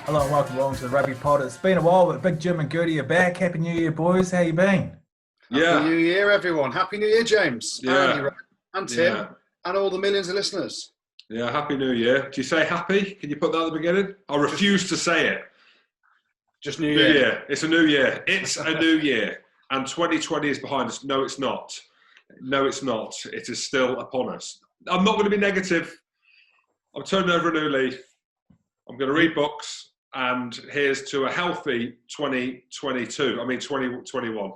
Hello and welcome along to the Rugby Pod. It's been a while, but Big Jim and Gertie are back. Happy New Year, boys. How you been? Happy New Year, everyone. Happy New Year, James. Yeah. And Tim. And all the millions of listeners. Yeah, Happy New Year. Do you say happy? Can you put that at the beginning? I refuse to say it. Just New Year. It's a new year. It's a new year. And 2020 is behind us. No, it's not. No, it's not. It is still upon us. I'm not going to be negative. I'm turning over a new leaf. I'm going to read books. And here's to a healthy 2021.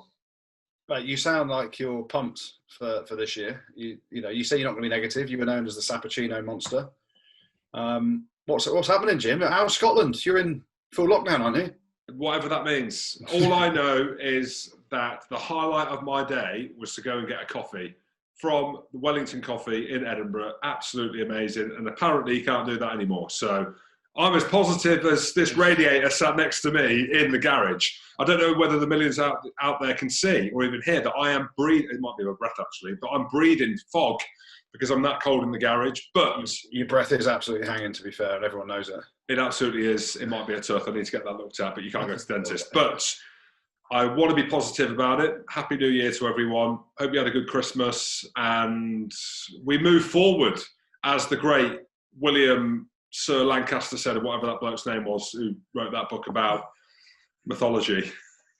Right, you sound like you're pumped for this year. You say you're not going to be negative. You were known as the Sappuccino monster. What's happening, Jim? How's Scotland? You're in full lockdown, aren't you? Whatever that means. All I know is that the highlight of my day was to go and get a coffee from the Wellington Coffee in Edinburgh. Absolutely amazing. And apparently you can't do that anymore. So I'm as positive as this radiator sat next to me in the garage. I don't know whether the millions out there can see or even hear that I am breathing. It might be my breath actually, but I'm breathing fog because I'm that cold in the garage. But your breath is absolutely hanging, to be fair, and everyone knows it. It absolutely is. It might be a tooth. I need to get that looked at, but you can't go to the dentist. But I want to be positive about it. Happy New Year to everyone. Hope you had a good Christmas, and we move forward, as the great William Sir Lancaster said, or whatever that bloke's name was, who wrote that book about mythology.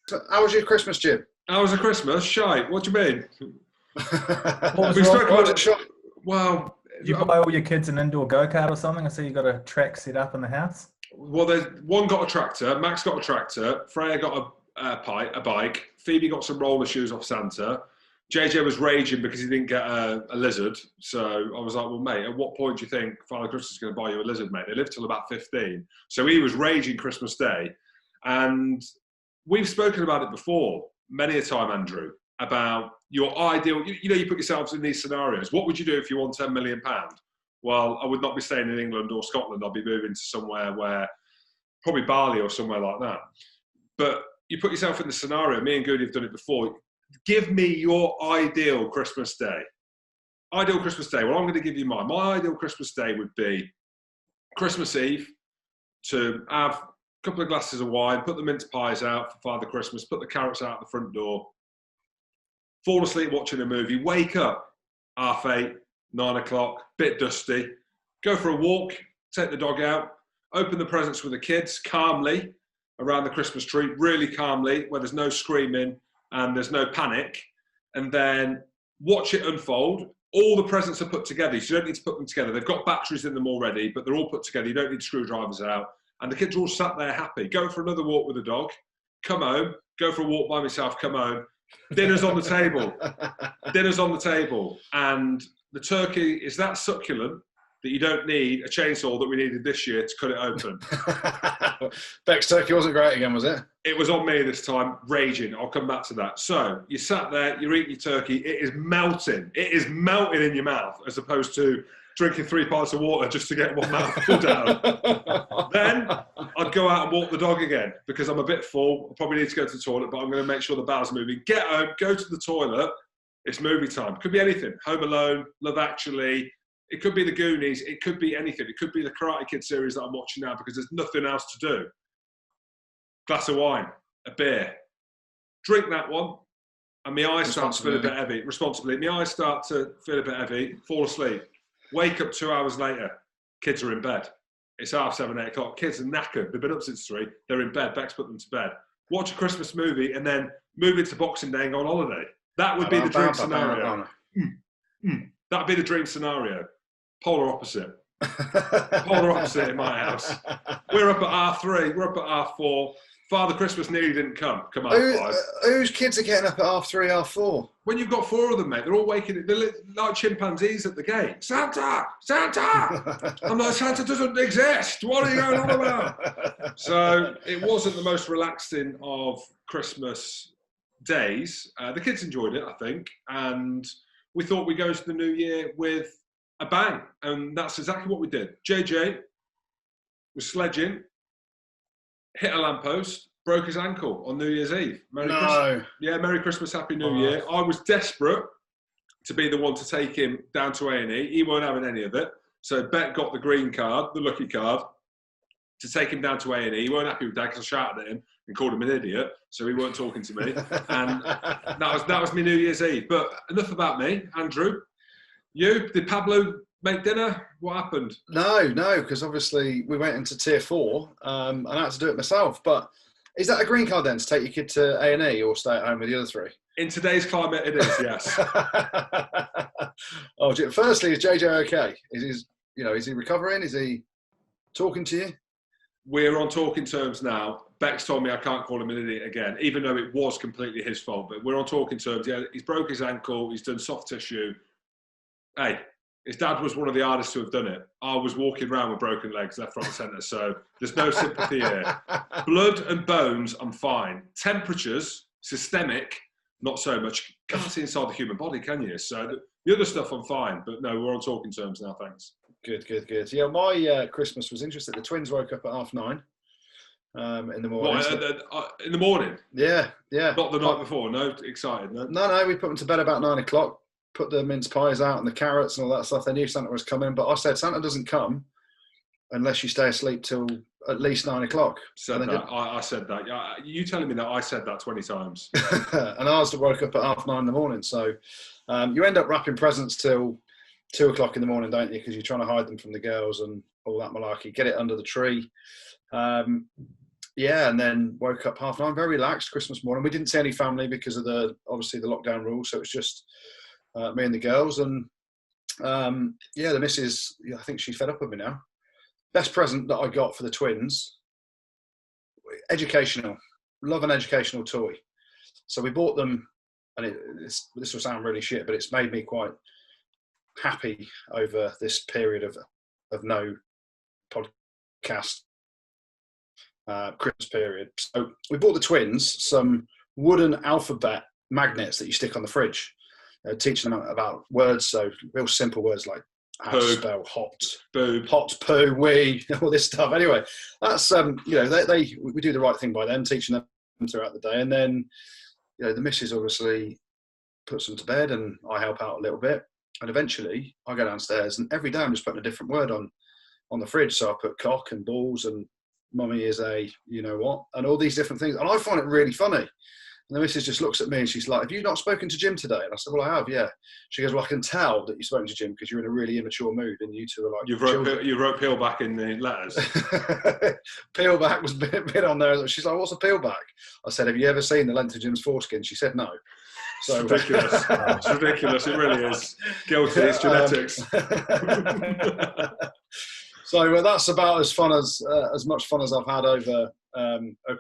So how was your Christmas, Jim? How was a Christmas? Shite. What do you mean? Well, you buy all your kids an indoor go-kart or something? I see you got a track set up in the house. Well, one got a tractor, Max got a tractor, Freya got a bike, Phoebe got some roller shoes off Santa. JJ was raging because he didn't get a lizard. So I was like, well, mate, at what point do you think Father Christmas is going to buy you a lizard, mate? They live till about 15. So he was raging Christmas Day. And we've spoken about it before, many a time, Andrew, about your ideal, you put yourselves in these scenarios. What would you do if you won £10 million? Well, I would not be staying in England or Scotland. I'd be moving to somewhere where, probably Bali or somewhere like that. But you put yourself in the scenario, me and Goody have done it before. Give me your ideal Christmas day. Ideal Christmas day. Well, I'm going to give you mine. My ideal Christmas day would be Christmas Eve, to have a couple of glasses of wine, put the mince pies out for Father Christmas, put the carrots out the front door, fall asleep watching a movie, wake up 8:30, 9 o'clock, bit dusty, go for a walk, take the dog out, open the presents with the kids calmly around the Christmas tree, really calmly, where there's no screaming and there's no panic, and then watch it unfold. All the presents are put together, so you don't need to put them together. They've got batteries in them already, but they're all put together. You don't need screwdrivers out. And the kids are all sat there happy. Go for another walk with the dog, come home, go for a walk by myself, come home. Dinner's on the table. Dinner's on the table. And the turkey is that succulent that you don't need a chainsaw that we needed this year to cut it open. Beck's turkey wasn't great again, was it? It was on me this time, raging. I'll come back to that. So you sat there, you're eating your turkey. It is melting. It is melting in your mouth as opposed to drinking 3 pints of water just to get one mouthful down. Then I'd go out and walk the dog again because I'm a bit full. I probably need to go to the toilet, but I'm going to make sure the bowel's moving. Get home, go to the toilet. It's movie time. Could be anything. Home Alone, Love Actually. It could be The Goonies. It could be anything. It could be the Karate Kid series that I'm watching now because there's nothing else to do. Glass of wine, a beer. Drink that one, and my eyes start to feel a bit heavy. Responsibly. My eyes start to feel a bit heavy, fall asleep. Wake up 2 hours later. Kids are in bed. It's 7:30, 8 o'clock. Kids are knackered. They've been up since 3. They're in bed. Beck's put them to bed. Watch a Christmas movie and then move into Boxing Day and go on holiday. That would be the dream scenario. That would be the dream scenario. Polar opposite. Polar opposite in my house. We're up at R3. We're up at R4. Father Christmas nearly didn't come. Come on, 5. Whose kids are getting up at R3, R4? When you've got 4 of them, mate, they're all waking. They're like chimpanzees at the gate. Santa! Santa! I'm like, Santa doesn't exist. What are you going on about? So it wasn't the most relaxing of Christmas days. The kids enjoyed it, I think. And we thought we'd go into the new year with a bang. And that's exactly what we did. JJ was sledging, hit a lamppost, broke his ankle on New Year's Eve. Merry Christmas. Yeah, Merry Christmas, Happy New Year. I was desperate to be the one to take him down to A&E. He weren't having any of it. So Bet got the green card, the lucky card, to take him down to A&E. He weren't happy with that because I shouted at him and called him an idiot. So he weren't talking to me. And that was my New Year's Eve. But enough about me. Andrew, did Pablo make dinner? What happened? No, because obviously we went into tier 4 and I had to do it myself. But is that a green card then to take your kid to A&E or stay at home with the other 3? In today's climate, it is, yes. Firstly, is JJ okay? Is he recovering? Is he talking to you? We're on talking terms now. Beck's told me I can't call him an idiot again, even though it was completely his fault. But we're on talking terms. Yeah, he's broke his ankle. He's done soft tissue. Hey, his dad was one of the hardest to have done it. I was walking around with broken legs, left, right, and centre. So there's no sympathy here. Blood and bones, I'm fine. Temperatures, systemic, not so much. Can't see inside the human body, can you? So the other stuff, I'm fine. But no, we're on talking terms now, thanks. Good. Yeah, my Christmas was interesting. The twins woke up at 9:30 in the morning. What, in the morning? Yeah. Not the night before, no? Excited, no? No, we put them to bed about 9 o'clock, put the mince pies out and the carrots and all that stuff. They knew Santa was coming, but I said, Santa doesn't come unless you stay asleep till at least 9 o'clock. I said that. You telling me that I said that 20 times. And ours woke up at 9:30 in the morning. So you end up wrapping presents till 2 o'clock in the morning, don't you? Because you're trying to hide them from the girls and all that malarkey. Get it under the tree. And then woke up 9:30, very relaxed Christmas morning. We didn't see any family because of the lockdown rules. So it was just me and the girls. And the missus, I think she's fed up with me now. Best present that I got for the twins, educational. Love an educational toy. So we bought them, and this will sound really shit, but it's made me quite happy over this period of no podcast Christmas period. So we bought the twins some wooden alphabet magnets that you stick on the fridge, teaching them about words. So real simple words like how to spell hot, boob, hot, poo, wee, all this stuff. Anyway, that's we do the right thing by them, teaching them throughout the day, and then the missus obviously puts them to bed, and I help out a little bit. And eventually I go downstairs and every day I'm just putting a different word on the fridge. So I put cock and balls and mummy is a you-know-what and all these different things. And I find it really funny. And the missus just looks at me and she's like, have you not spoken to Jim today? And I said, well, I have, yeah. She goes, well, I can tell that you've spoken to Jim because you're in a really immature mood and you two are like... You wrote peel back in the letters. Peel back was a bit on there. She's like, what's a peel back? I said, have you ever seen the length of Jim's foreskin? She said, no. So, it's ridiculous. It's ridiculous. It really is. Guilty. It's genetics. So that's about as much fun as I've had over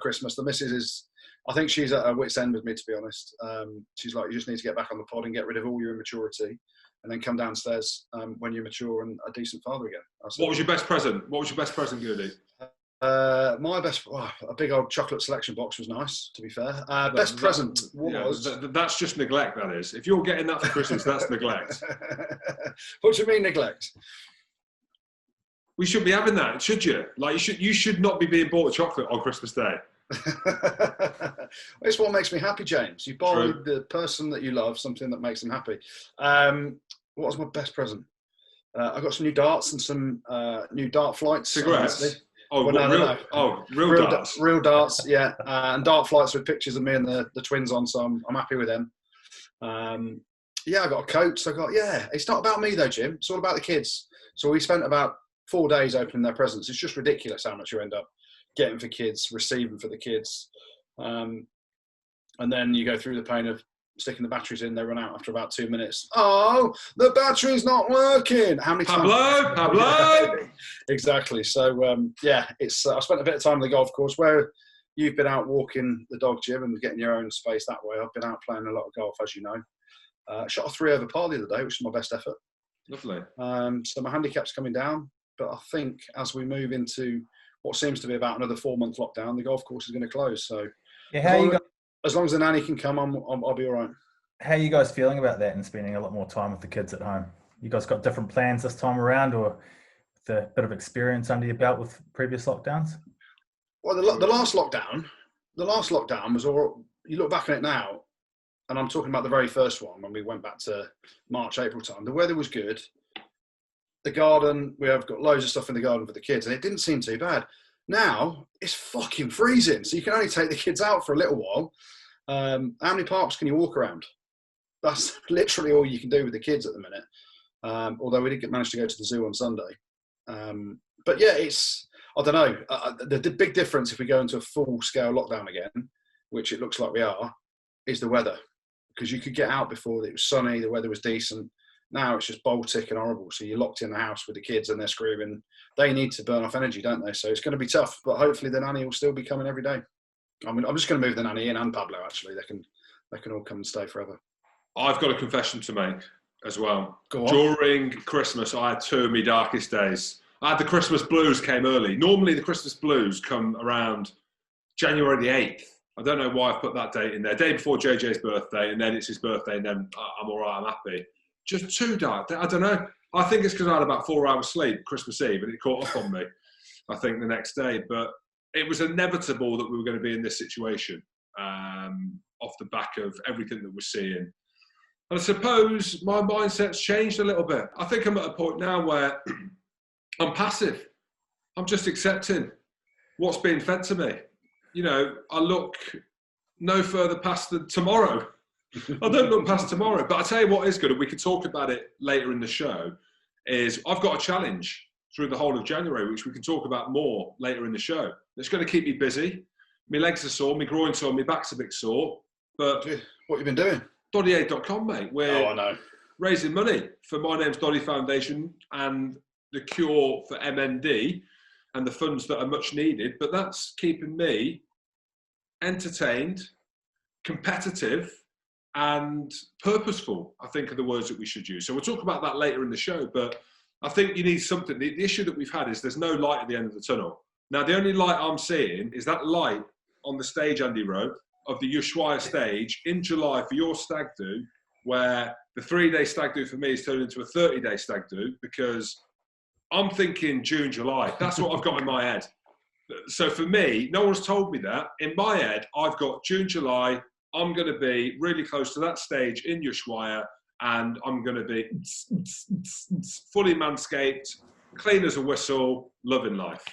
Christmas. The missus is, I think she's at her wit's end with me, to be honest. She's like, you just need to get back on the pod and get rid of all your immaturity, and then come downstairs when you're mature and a decent father again. What was your best present? Goody? A big old chocolate selection box was nice, to be fair. Best present was... That's just neglect, that is. If you're getting that for Christmas, that's neglect. What do you mean neglect? We shouldn't be having that, should you? Like, you should not be being bought a chocolate on Christmas Day. It's what makes me happy, James. You buy the person that you love something that makes them happy. What was my best present? I got some new darts and some new dart flights. Cigarettes? Oh, well, no. Oh, real darts. Real darts, yeah. And dart flights with pictures of me and the twins on, so I'm happy with them. I got a coat. So it's not about me though, Jim. It's all about the kids. So we spent about 4 days opening their presents. It's just ridiculous how much you end up getting for kids, receiving for the kids. And then you go through the pain of sticking the batteries in. They run out after about 2 minutes. Oh, the battery's not working. How many times? Pablo. Exactly. So, it's. I spent a bit of time on the golf course where you've been out walking the dog, Jim, and getting your own space that way. I've been out playing a lot of golf, as you know. Shot a 3 over par the other day, which is my best effort. Lovely. So my handicap's coming down, but I think as we move into what seems to be about another 4-month lockdown, the golf course is going to close. So as long as the nanny can come, I'll be all right. How are you guys feeling about that and spending a lot more time with the kids at home? You guys got different plans this time around, or with a bit of experience under your belt with previous lockdowns? Well, the last lockdown was all. You look back on it now, and I'm talking about the very first one when we went back to March, April time, the weather was good. The garden, we have got loads of stuff in the garden for the kids, and it didn't seem too bad. Now it's fucking freezing, so you can only take the kids out for a little while. How many parks can you walk around? That's literally all you can do with the kids at the minute. Although we did manage to go to the zoo on Sunday. But yeah, I don't know. The big difference if we go into a full-scale lockdown again, which it looks like we are, is the weather. Because you could get out before, it was sunny, the weather was decent. Now it's just Baltic and horrible. So you're locked in the house with the kids and they're screaming. They need to burn off energy, don't they? So it's going to be tough. But hopefully the nanny will still be coming every day. I mean, I'm just going to move the nanny in and Pablo, actually. They can all come and stay forever. I've got a confession to make as well. Go on. During Christmas, I had two of my darkest days. I had the Christmas blues came early. Normally the Christmas blues come around January the 8th. I don't know why I've put that date in there. Day before JJ's birthday, and then it's his birthday, and then I'm all right, I'm happy. Just too dark. I don't know. I think it's because I had about 4 hours sleep Christmas Eve, and it caught up on me, I think, the next day. But it was inevitable that we were going to be in this situation off the back of everything that we're seeing. And I suppose my mindset's changed a little bit. I think I'm at a point now where I'm passive. I'm just accepting what's being fed to me. You know, I look no further past the tomorrow. I don't look past tomorrow. But I tell you what is good, and we can talk about it later in the show, is I've got a challenge through the whole of January, which we can talk about more later in the show. It's going to keep me busy. My legs are sore, my groin's sore, my back's a bit sore. But what have you been doing? DoddieAid.com, mate. I know. Raising money for My Name's Doddie Foundation and the cure for MND and the funds that are much needed. But that's keeping me entertained, competitive, and purposeful, I think, are the words that we should use. So we'll talk about that later in the show. But I think you need something. The issue that we've had is there's no light at the end of the tunnel. Now, the only light I'm seeing is that light on the stage, Andy Rowe, of the Ushuaia stage in July for your stag do, where the 3-day stag do for me is turned into a 30-day stag do, because I'm thinking June, July. That's what I've got in my head. So for me, no one's told me that. In my head, I've got June, July. I'm going to be really close to that stage in Ushuaia, and I'm going to be fully manscaped, clean as a whistle, loving life.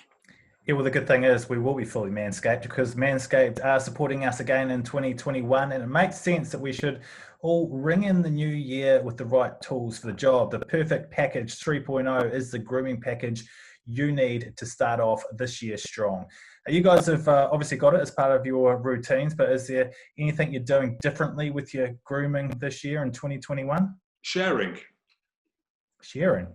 Yeah, well, the good thing is we will be fully Manscaped, because Manscaped are supporting us again in 2021, and it makes sense that we should all ring in the new year with the right tools for the job. The Perfect Package 3.0 is the grooming package you need to start off this year strong. You guys have obviously got it as part of your routines, but is there anything you're doing differently with your grooming this year in 2021? Sharing. Sharing,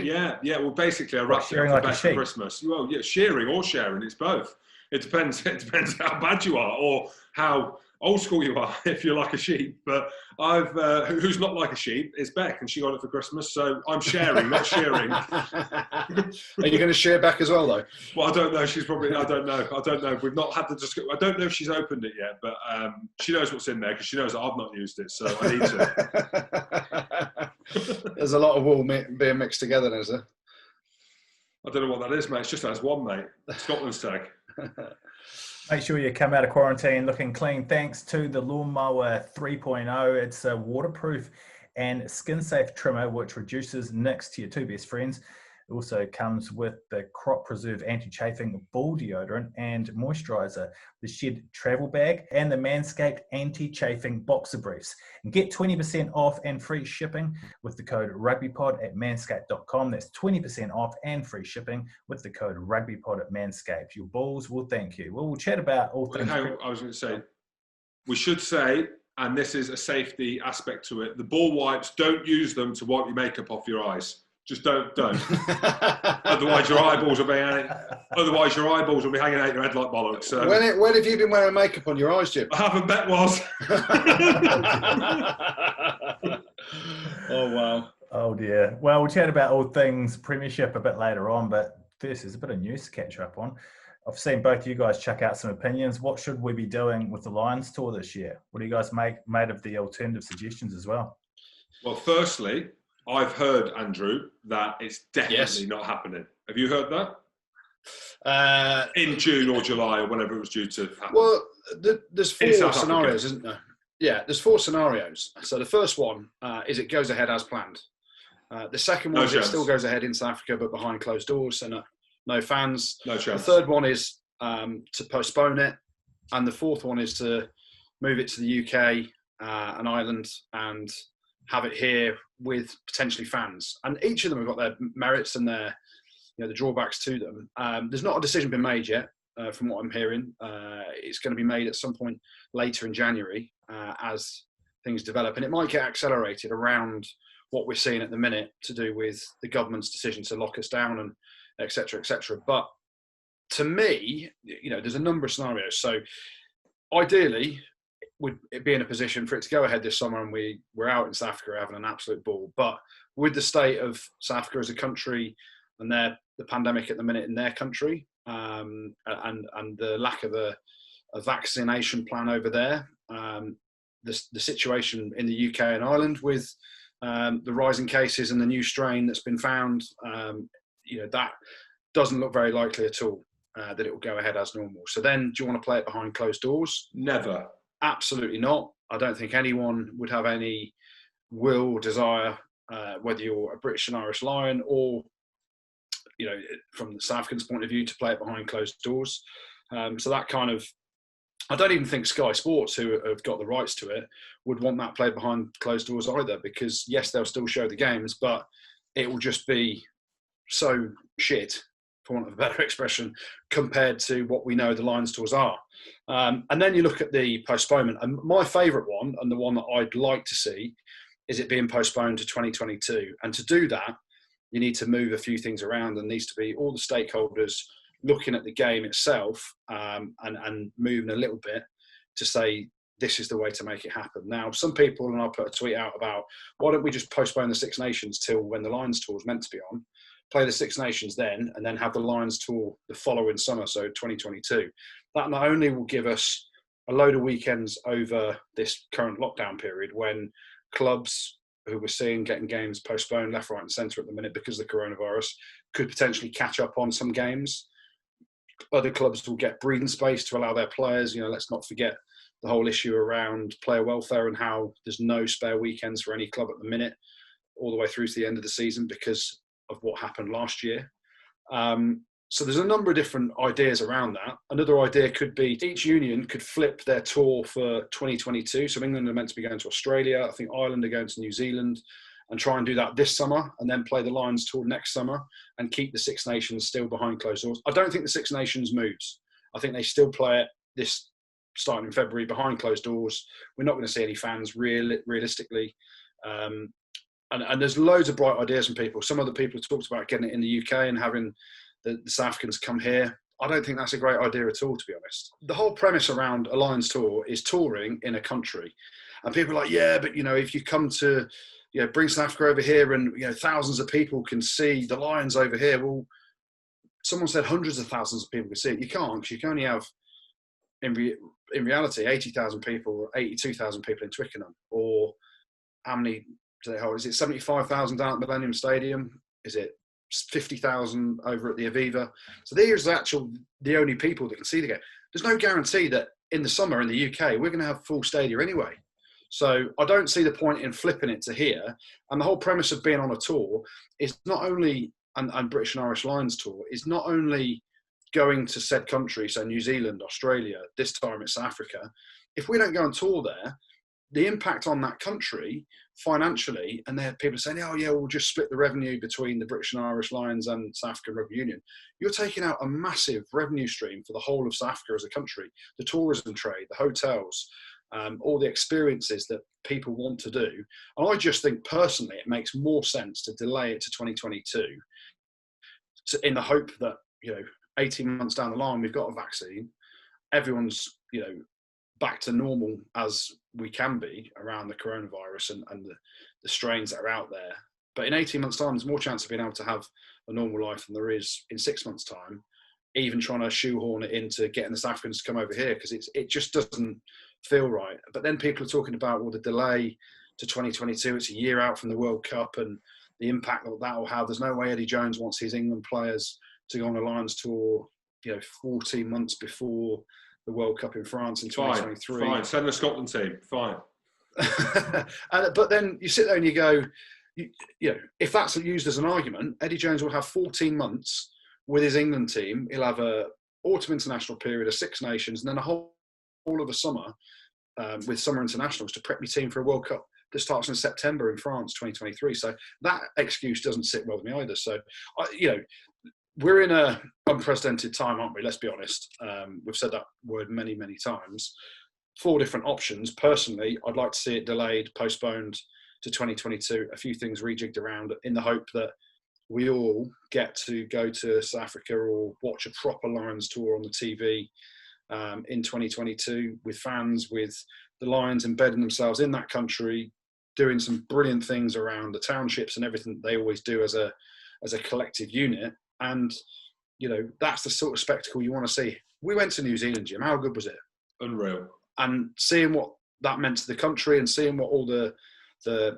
yeah. Well, basically, I wrapped it up for Christmas. Well, yeah, shearing or sharing, it's both. It depends. It depends how bad you are or how old school you are, if you're like a sheep. But who's not like a sheep is Beck, and she got it for Christmas. So I'm sharing, not shearing. Are you going to share back as well, though? Well, I don't know. She's probably. I don't know. We've not had the discussion. I don't know if she's opened it yet, but she knows what's in there because she knows that I've not used it, so I need to. There's a lot of wool being mixed together, is there? I don't know what that is, mate. It's just as one, mate. Scotland's tag. Make sure you come out of quarantine looking clean thanks to the Lawnmower 3.0. It's a waterproof and skin-safe trimmer which reduces nicks to your two best friends. It also comes with the Crop Preserve anti-chafing ball deodorant and moisturizer, the Shed travel bag, and the Manscaped anti-chafing boxer briefs. And get 20% off and free shipping with the code RugbyPod at manscaped.com. That's 20% off and free shipping with the code RugbyPod at Manscaped. Your balls will thank you. Well, we'll chat about all things. I was going to say, we should say, and this is a safety aspect to it, the ball wipes, don't use them to wipe your makeup off your eyes. Just don't. Otherwise, your eyeballs will be hanging out your head like bollocks. So. When have you been wearing makeup on your eyes, Jim? I haven't, Bet was. Oh, wow. Oh, dear. Well, we'll chat about all things Premiership a bit later on, but first, there's a bit of news to catch up on. I've seen both of you guys chuck out some opinions. What should we be doing with the Lions tour this year? What do you guys made of the alternative suggestions as well? Well, firstly, I've heard, Andrew, that it's definitely not happening. Have you heard that? In June or July or whenever it was due to happen. Well, there's 4 scenarios, isn't there? Yeah, there's 4 scenarios. So the first one is it goes ahead as planned. The second one is it still goes ahead in South Africa, but behind closed doors, so no fans. No chance. The third one is to postpone it. And the fourth one is to move it to the UK and Ireland and have it here with potentially fans. And each of them have got their merits and their, the drawbacks to them. There's not a decision been made yet, from what I'm hearing. It's going to be made at some point later in January as things develop. And it might get accelerated around what we're seeing at the minute to do with the government's decision to lock us down and et cetera, et cetera. But to me, there's a number of scenarios. So ideally, would it be in a position for it to go ahead this summer and we're out in South Africa having an absolute ball. But with the state of South Africa as a country and the pandemic at the minute in their country, and the lack of a vaccination plan over there, the situation in the UK and Ireland with the rising cases and the new strain that's been found, that doesn't look very likely at all that it will go ahead as normal. So then, do you want to play it behind closed doors? Never. Absolutely not. I don't think anyone would have any will or desire, whether you're a British and Irish Lion or, from the South Africans' point of view, to play it behind closed doors. So that kind of, I don't even think Sky Sports, who have got the rights to it, would want that played behind closed doors either, because yes, they'll still show the games, but it will just be so shit, for want of a better expression, compared to what we know the Lions tours are. And then you look at the postponement, and my favourite one, and the one that I'd like to see, is it being postponed to 2022. And to do that, you need to move a few things around, and needs to be all the stakeholders looking at the game itself, and moving a little bit to say, this is the way to make it happen. Now, some people, and I'll put a tweet out about, why don't we just postpone the Six Nations till when the Lions tour is meant to be on, play the Six Nations then, and then have the Lions tour the following summer, so 2022. That not only will give us a load of weekends over this current lockdown period, when clubs who we're seeing getting games postponed left, right and centre at the minute because of the coronavirus could potentially catch up on some games. Other clubs will get breathing space to allow their players, let's not forget the whole issue around player welfare and how there's no spare weekends for any club at the minute, all the way through to the end of the season because of what happened last year. So there's a number of different ideas around that. Another idea could be each union could flip their tour for 2022. So England are meant to be going to Australia. I think Ireland are going to New Zealand, and try and do that this summer, and then play the Lions tour next summer and keep the Six Nations still behind closed doors. I don't think the Six Nations moves. I think they still play it this starting in February behind closed doors. We're not going to see any fans realistically. And there's loads of bright ideas from people. Some other people have talked about getting it in the UK and having the South Africans come here. I don't think that's a great idea at all, to be honest. The whole premise around a Lions tour is touring in a country. And people are like, yeah, but, if you come to, bring South Africa over here and, thousands of people can see the Lions over here. Well, someone said hundreds of thousands of people can see it. You can't, because you can only have, in reality, 80,000 people or 82,000 people in Twickenham. Or how many do they hold? Is it 75,000 down at Millennium Stadium? Is it 50,000 over at the Aviva? So there's the only people that can see the game. There's no guarantee that in the summer in the UK, we're going to have full stadia anyway. So I don't see the point in flipping it to here. And the whole premise of being on a tour is not only, and British and Irish Lions tour, is not only going to said country, so New Zealand, Australia, this time it's South Africa. If we don't go on tour there, the impact on that country financially, and there are people saying, oh yeah, we'll just split the revenue between the British and Irish Lions and South African Rugby Union. You're taking out a massive revenue stream for the whole of South Africa as a country, the tourism trade, the hotels, all the experiences that people want to do. And I just think personally, it makes more sense to delay it to 2022 in the hope that, 18 months down the line, we've got a vaccine, everyone's, back to normal as we can be around the coronavirus and the strains that are out there. But in 18 months' time, there's more chance of being able to have a normal life than there is in 6 months' time, even trying to shoehorn it into getting the South Africans to come over here, because it just doesn't feel right. But then people are talking about, well, the delay to 2022, it's a year out from the World Cup and the impact that will have. There's no way Eddie Jones wants his England players to go on a Lions tour, 14 months before the World Cup in France in 2023. Fine. Send the Scotland team. Fine. But then you sit there and you go, you know, if that's used as an argument, Eddie Jones will have 14 months with his England team. He'll have a autumn international period of Six Nations, and then a whole of a summer with summer internationals to prep your team for a World Cup that starts in September in France 2023. So that excuse doesn't sit well with me either. So, you know, we're in a unprecedented time, aren't we? Let's be honest. We've said that word many, many times. 4 different options. Personally, I'd like to see it delayed, postponed to 2022. A few things rejigged around in the hope that we all get to go to South Africa or watch a proper Lions tour on the TV in 2022 with fans, with the Lions embedding themselves in that country, doing some brilliant things around the townships and everything that they always do as a collective unit. And, you know, that's the sort of spectacle you want to see. We went to New Zealand, Jim. How good was it? Unreal. And seeing what that meant to the country and seeing what all the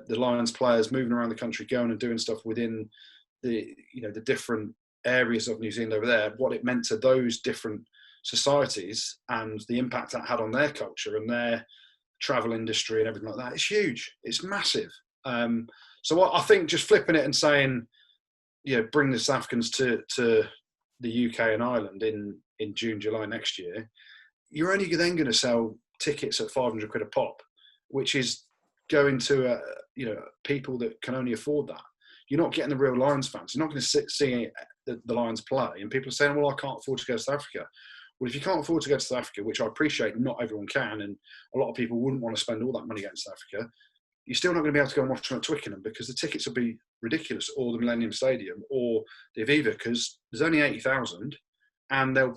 Lions players moving around the country, going and doing stuff within the different areas of New Zealand over there, what it meant to those different societies and the impact that had on their culture and their travel industry and everything like that. It's huge. It's massive. So I think just flipping it and saying, bring the South Africans to the UK and Ireland in June, July next year, you're only then going to sell tickets at 500 quid a pop, which is going to people that can only afford that. You're not getting the real Lions fans. You're not going to see the Lions play. And people are saying, well, I can't afford to go to South Africa. Well, if you can't afford to go to South Africa, which I appreciate not everyone can, and a lot of people wouldn't want to spend all that money going to South Africa, you're still not going to be able to go and watch them at Twickenham because the tickets will be ridiculous, or the Millennium Stadium, or the Aviva, because there's only 80,000, and they'll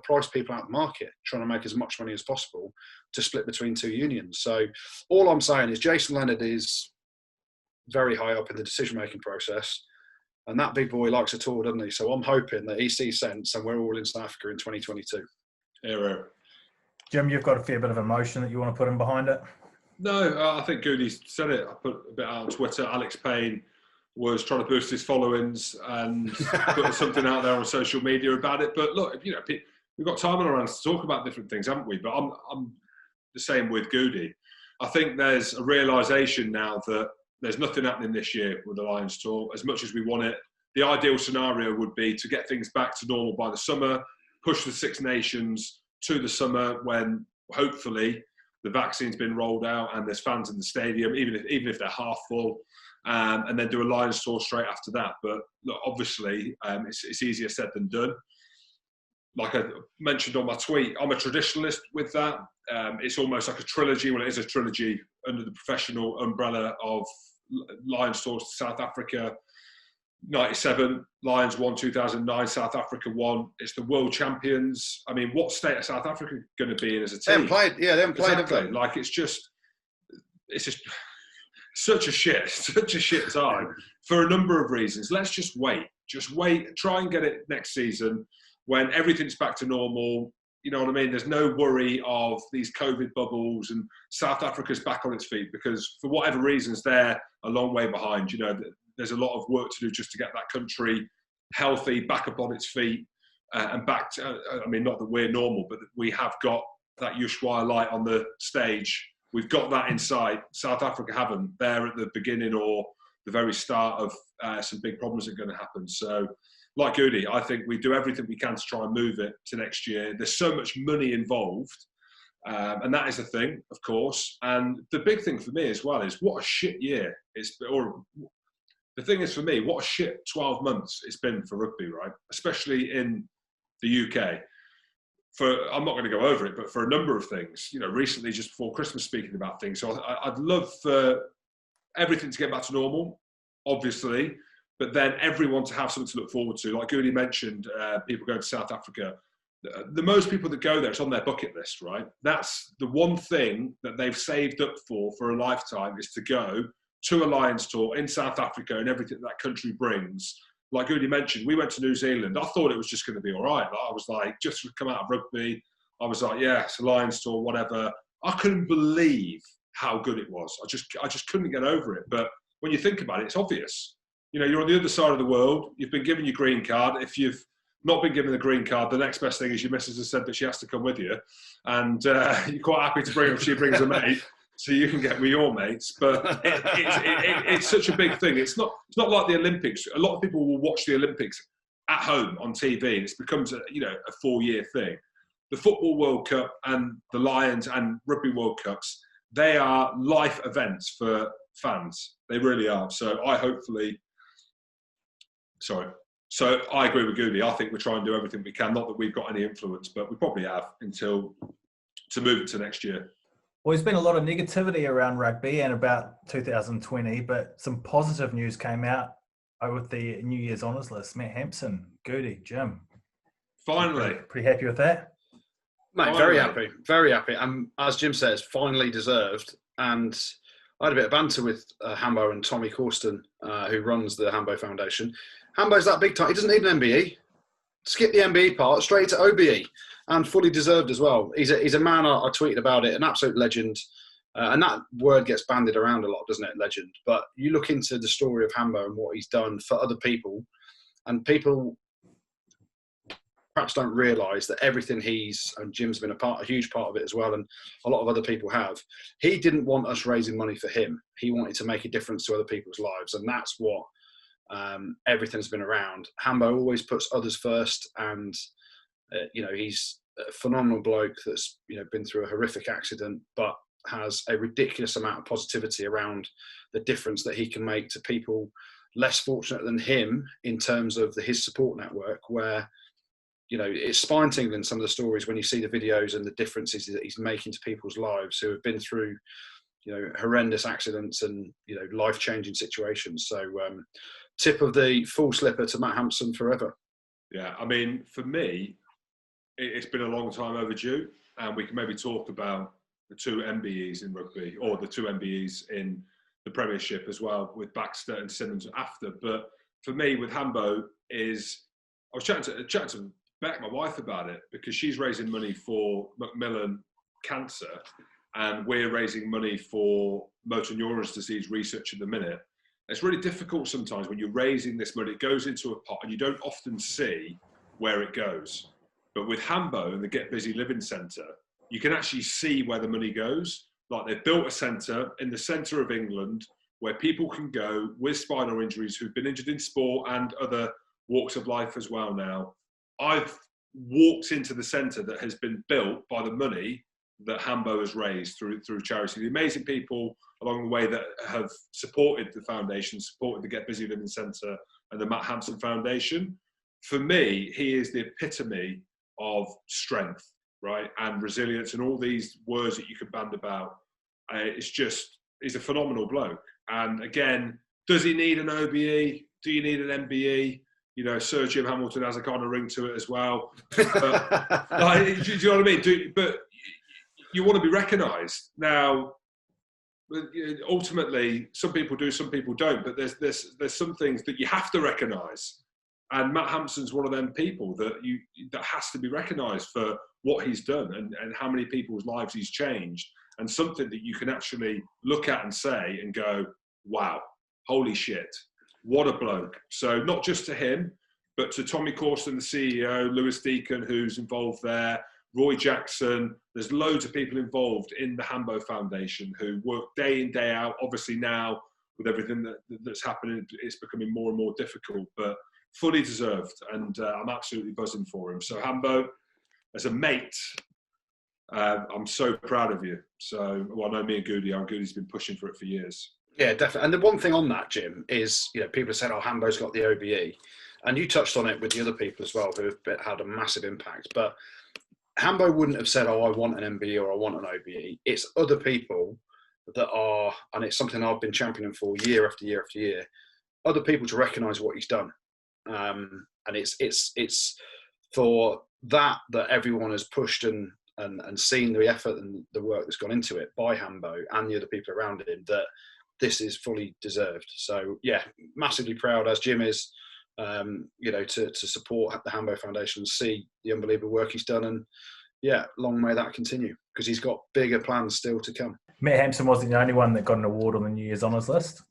price people out of the market trying to make as much money as possible to split between 2 unions. So all I'm saying is Jason Leonard is very high up in the decision-making process, and that big boy likes a tour, doesn't he? So I'm hoping that he sees sense and we're all in South Africa in 2022. Hero. Jim, you've got a fair bit of emotion that you want to put in behind it. No, I think Goody's said it. I put a bit out on Twitter. Alex Payne was trying to boost his followings and put something out there on social media about it. But look, we've got time on our hands to talk about different things, haven't we? But I'm the same with Goody. I think there's a realisation now that there's nothing happening this year with the Lions tour. As much as we want it, the ideal scenario would be to get things back to normal by the summer, push the Six Nations to the summer when hopefully the vaccine's been rolled out and there's fans in the stadium, even if they're half full, and then do a Lions tour straight after that. But look, obviously, it's easier said than done. Like I mentioned on my tweet, I'm a traditionalist with that. It's almost like a trilogy. Well, it is a trilogy under the professional umbrella of Lions tours to South Africa. 97, Lions won 2009, South Africa won. It's the world champions. I mean, what state is South Africa going to be in as a team? They haven't played. Exactly. Like, it's just such a shit time for a number of reasons. Let's just wait. Try and get it next season when everything's back to normal. You know what I mean? There's no worry of these COVID bubbles and South Africa's back on its feet because for whatever reasons, they're a long way behind. There's a lot of work to do just to get that country healthy, back up on its feet, and back to, not that we're normal, but we have got that Ushuaia light on the stage. We've got that in sight. South Africa haven't. They're at the beginning or the very start of some big problems that are going to happen. So, like Goody, I think we do everything we can to try and move it to next year. There's so much money involved, and that is the thing, of course. And the big thing for me as well is what a shit year the thing is for me, what a shit 12 months it's been for rugby, right? Especially in the UK. I'm not going to go over it, but for a number of things, recently just before Christmas speaking about things. So I'd love for everything to get back to normal, obviously, but then everyone to have something to look forward to. Like Goody mentioned, people going to South Africa. The most people that go there, it's on their bucket list, right? That's the one thing that they've saved up for a lifetime is to go to a Lions tour in South Africa and everything that country brings. Like Goody mentioned, we went to New Zealand. I thought it was just going to be all right. I was like, just come out of rugby. I was like, yeah, it's a Lions tour, whatever. I couldn't believe how good it was. I just couldn't get over it. But when you think about it, it's obvious. You're on the other side of the world. You've been given your green card. If you've not been given the green card, the next best thing is your missus has said that she has to come with you, and you're quite happy to bring her if she brings a mate, so you can get with your mates. But it's such a big thing. It's not like the Olympics. A lot of people will watch the Olympics at home on TV, and it becomes a 4-year thing. The Football World Cup and the Lions and Rugby World Cups, they are life events for fans. They really are. So I agree with Goody. I think we're trying to do everything we can. Not that we've got any influence, but we probably have to move it to next year. Well, there's been a lot of negativity around rugby and about 2020, but some positive news came out with the New Year's honours list. Matt Hampson, Goody, Jim. Finally. Pretty happy with that? Mate, very happy, very happy. And as Jim says, finally deserved. And I had a bit of banter with Hambo and Tommy Corsten, who runs the Hambo Foundation. Hambo's that big time. He doesn't need an MBE. Skip the MBE part, straight to OBE. And fully deserved as well. He's a man, I tweeted about it, an absolute legend. And that word gets bandied around a lot, doesn't it, legend? But you look into the story of Hambo and what he's done for other people, and people perhaps don't realise that everything and Jim's been a huge part of it as well, and a lot of other people have. He didn't want us raising money for him. He wanted to make a difference to other people's lives, and that's what everything's been around. Hambo always puts others first, and he's a phenomenal bloke that's been through a horrific accident, but has a ridiculous amount of positivity around the difference that he can make to people less fortunate than him in terms of his support network, where it's spine-tingling, some of the stories when you see the videos and the differences that he's making to people's lives who have been through horrendous accidents and life-changing situations. So tip of the full slipper to Matt Hampson forever. Yeah, I mean, for me, it's been a long time overdue, and we can maybe talk about the 2 MBEs in rugby, or the 2 MBEs in the Premiership as well, with Baxter and Simmonds after. But for me, with Hambo, I was chatting to Beck, my wife, about it, because she's raising money for Macmillan cancer, and we're raising money for motor neurons disease research at the minute. It's really difficult sometimes when you're raising this money. It goes into a pot, and you don't often see where it goes. But with Hambo and the Get Busy Living Centre, you can actually see where the money goes. Like, they've built a centre in the centre of England where people can go with spinal injuries who've been injured in sport and other walks of life as well now. I've walked into the centre that has been built by the money that Hambo has raised through charity. The amazing people along the way that have supported the foundation, supported the Get Busy Living Centre and the Matt Hampson Foundation. For me, he is the epitome of strength, right, and resilience, and all these words that you can band about. He's a phenomenal bloke. And again, does he need an OBE? Do you need an MBE? Sir Jim Hamilton has a kind of ring to it as well. But, do you know what I mean? But you want to be recognised. Now, ultimately, some people do, some people don't. But there's some things that you have to recognise. And Matt Hampson's one of them people that has to be recognised for what he's done and how many people's lives he's changed, and something that you can actually look at and say and go, wow, holy shit, what a bloke. So not just to him, but to Tommy Corsten, the CEO, Lewis Deacon, who's involved there, Roy Jackson. There's loads of people involved in the Hambo Foundation who work day in, day out. Obviously now, with everything that's happening, it's becoming more and more difficult, but fully deserved, and I'm absolutely buzzing for him. So Hambo, as a mate, I'm so proud of you. So, I know me and Goody's been pushing for it for years. Yeah, definitely. And the one thing on that, Jim, is people have said, "Oh, Hambo's got the OBE," and you touched on it with the other people as well who have had a massive impact. But Hambo wouldn't have said, "Oh, I want an MBE or I want an OBE." It's other people that are, and it's something I've been championing for year after year after year. Other people to recognise what he's done. And it's for that everyone has pushed and seen the effort and the work that's gone into it by Hambo and the other people around him, that this is fully deserved. So yeah, massively proud, as Jim is, to support the Hambo Foundation and see the unbelievable work he's done, and yeah, long may that continue, because he's got bigger plans still to come. Matt Hampson wasn't the only one that got an award on the New Year's honours list.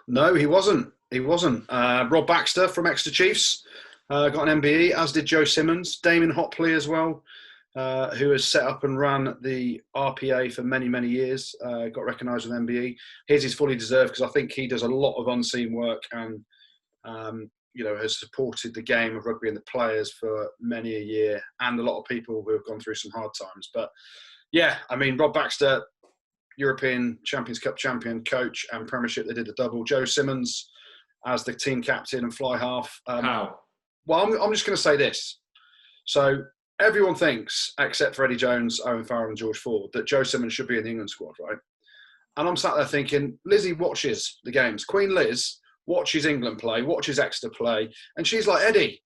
No, he wasn't. Rob Baxter from Exeter Chiefs got an MBE, as did Joe Simmonds. Damien Hopley as well, who has set up and ran the RPA for many, many years, got recognised with MBE. His is fully deserved because I think he does a lot of unseen work and, has supported the game of rugby and the players for many a year, and a lot of people who have gone through some hard times. But yeah, I mean, Rob Baxter, European Champions Cup champion, coach and Premiership, they did the double. Joe Simmonds as the team captain and fly half. How? Well, I'm just going to say this. So everyone thinks, except for Eddie Jones, Owen Farrell and George Ford, that Joe Simmonds should be in the England squad, right? And I'm sat there thinking, Lizzie watches the games. Queen Liz watches England play, watches Exeter play, and she's like, Eddie,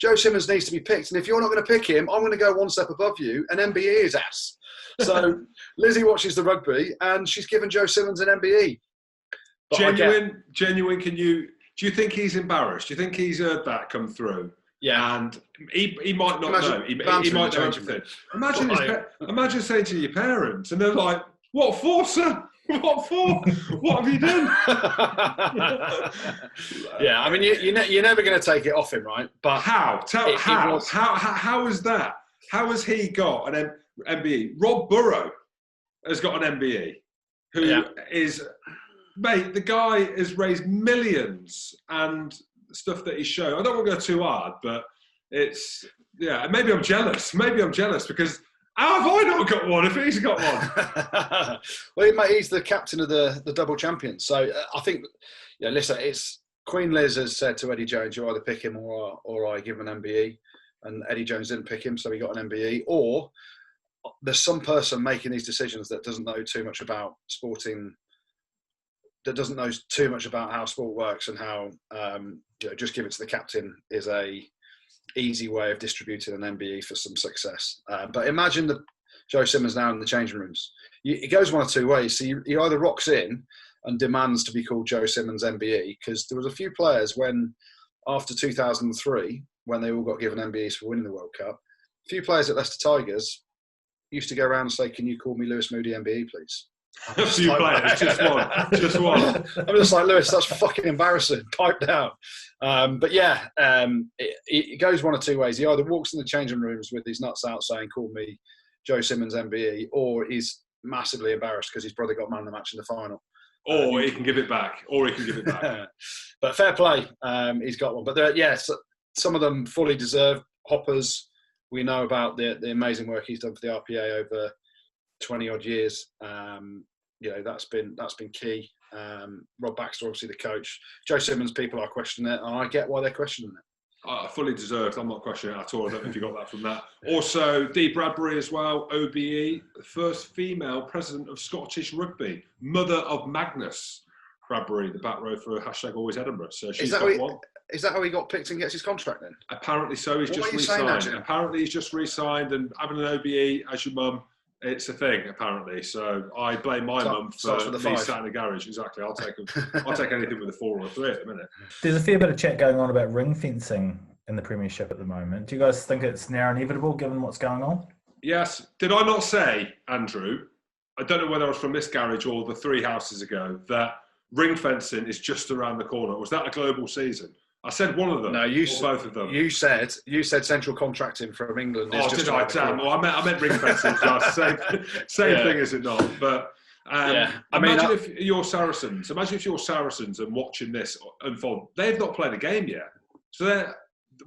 Joe Simmonds needs to be picked, and if you're not going to pick him, I'm going to go one step above you and MBE his ass. So Lizzie watches the rugby, and she's given Joe Simmonds an MBE. But genuine. Do you think he's embarrassed? Do you think he's heard that come through? Yeah, and he might not know. He might know everything. Imagine saying to your parents, and they're like, "What for, sir? What for? What have you done?" Yeah, I mean, you're never going to take it off him, right? But how? How is that? How has he got an MBE? Rob Burrow has got an MBE, who is. Mate, the guy has raised millions and stuff that he's shown. I don't want to go too hard, but it's, maybe I'm jealous. Because how have I not got one if he's got one? Well, mate, he's the captain of the double champions. So I think, listen, it's Queen Liz has said to Eddie Jones, you either pick him or I give him an MBE. And Eddie Jones didn't pick him, so he got an MBE. Or there's some person making these decisions that doesn't know too much about sporting, that doesn't know too much about how sport works and how just give it to the captain is a easy way of distributing an MBE for some success. But imagine Joe Simmonds now in the changing rooms. It goes one of two ways. So he either rocks in and demands to be called Joe Simmonds MBE, because there was a few players when, after 2003, when they all got given MBEs for winning the World Cup, a few players at Leicester Tigers used to go around and say, "Can you call me Lewis Moody MBE, please?" A few players, just one. I'm just like, Lewis, that's fucking embarrassing. Pipe down. But it goes one of two ways. He either walks in the changing rooms with his nuts out saying, "Call me Joe Simmonds MBE," or he's massively embarrassed because his brother got man of the match in the final. Or he can give it back. But fair play, he's got one. But some of them fully deserved. Hoppers, we know about the amazing work he's done for the RPA over 20 odd years. That's been key. Rob Baxter, obviously the coach. Joe Simmonds, people are questioning it, and I get why they're questioning it. Fully deserved. I'm not questioning it at all. I don't know if you got that from that. Also, Dee Bradbury as well, OBE, the first female president of Scottish Rugby, mother of Magnus Bradbury, the back row for #AlwaysEdinburgh. So she's got one. Is that how he got picked and gets his contract then? Apparently so. He's just re-signed. Apparently he's just re-signed, and having an OBE as your mum, it's a thing apparently. So I blame my mum for me sat in the garage. Exactly. I'll take anything with a 4 or a 3 at the minute. There's a fair bit of chat going on about ring fencing in the Premiership at the moment. Do you guys think it's now inevitable given what's going on? Yes. Did I not say, Andrew, I don't know whether I was from this garage or the 3 houses ago, that ring fencing is just around the corner? Was that a global season? I said one of them. No, both of them. You said central contracting from England. Oh, did I? Damn. Well, I meant ring fencing. Same thing, is it not? But imagine if you're Saracens. Imagine if you're Saracens and watching this unfold. They've not played a game yet. So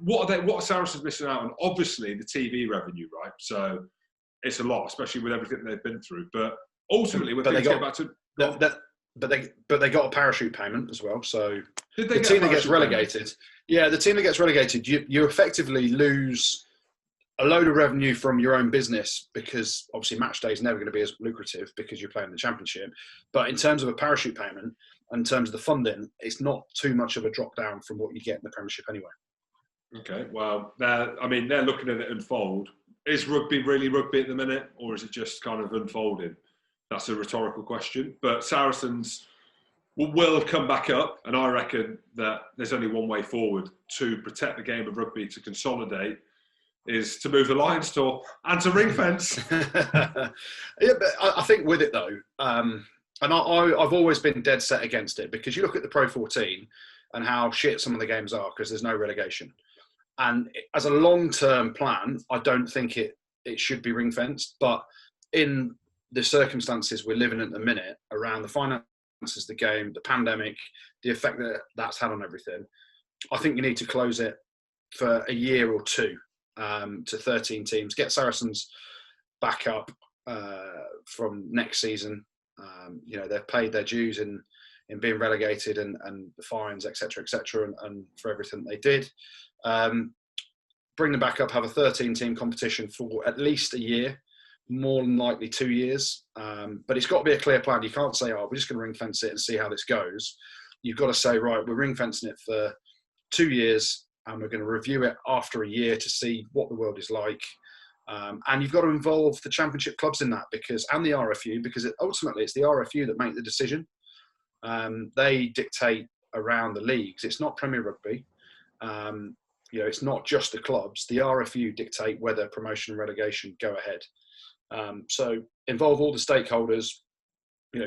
what are Saracens missing out on? Obviously, the TV revenue, right? So it's a lot, especially with everything they've been through. But ultimately, when things get back to But they got a parachute payment as well. So the team that gets relegated, you effectively lose a load of revenue from your own business, because obviously match day is never going to be as lucrative because you're playing the Championship. But in terms of a parachute payment, and in terms of the funding, it's not too much of a drop down from what you get in the Premiership anyway. Okay, well, they're looking at it unfold. Is rugby really rugby at the minute, or is it just kind of unfolding? That's a rhetorical question. But Saracens will come back up, and I reckon that there's only one way forward to protect the game of rugby, to consolidate, is to move the Lions tour and to ring fence. But I think with it though, and I've always been dead set against it, because you look at the Pro 14 and how shit some of the games are because there's no relegation. And as a long-term plan, I don't think it should be ring-fenced. But in the circumstances we're living in at the minute, around the finances of the game, the pandemic, the effect that that's had on everything, I think you need to close it for a year or two to 13 teams. Get Saracens back up from next season. They've paid their dues in being relegated and the fines, etc., and for everything they did. Bring them back up, have a 13-team competition for at least a year, more than likely 2 years. But it's got to be a clear plan. You can't say, we're just going to ring fence it and see how this goes. You've got to say, right, we're ring fencing it for 2 years and we're going to review it after a year to see what the world is like. And you've got to involve the championship clubs in that and the RFU, because ultimately it's the RFU that make the decision. They dictate around the leagues. It's not Premier Rugby. It's not just the clubs. The RFU dictate whether promotion and relegation go ahead. So involve all the stakeholders.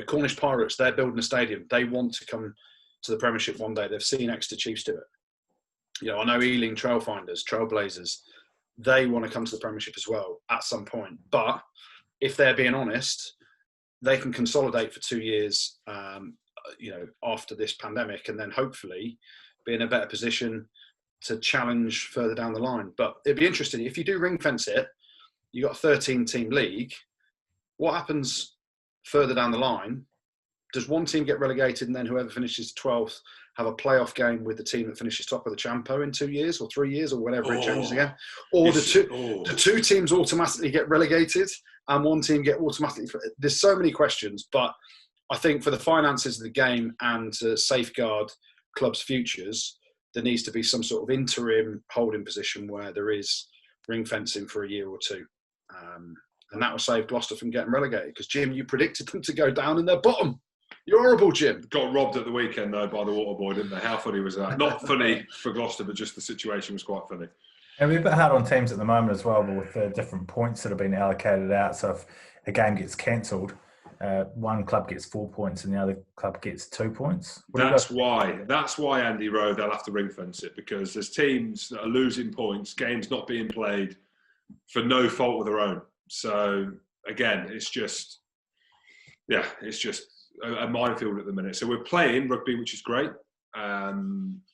Cornish Pirates, they're building a stadium. They want to come to the Premiership one day. They've seen Exeter Chiefs do it. I know Ealing Trailblazers, they want to come to the Premiership as well at some point. But if they're being honest, they can consolidate for 2 years, after this pandemic, and then hopefully be in a better position to challenge further down the line. But it'd be interesting if you do ring fence it. You got a 13-team league. What happens further down the line? Does one team get relegated, and then whoever finishes 12th have a playoff game with the team that finishes top of the Champo in 2 years or 3 years or whenever it changes again? Or the two teams automatically get relegated and one team get automatically... There's so many questions, but I think for the finances of the game and to safeguard clubs' futures, there needs to be some sort of interim holding position where there is ring fencing for a year or two. And that will save Gloucester from getting relegated. Because, Jim, you predicted them to go down in their bottom. You're horrible, Jim. Got robbed at the weekend, though, by the water boy, didn't they? How funny was that? Not funny for Gloucester, but just the situation was quite funny. And we're a bit hard on teams at the moment as well, but with the different points that have been allocated out. So if a game gets cancelled, one club gets 4 points and the other club gets 2 points. That's why, Andy Rowe, they'll have to ring fence it, because there's teams that are losing points, games not being played for no fault of their own. So again, it's just a minefield at the minute. So we're playing rugby, which is great.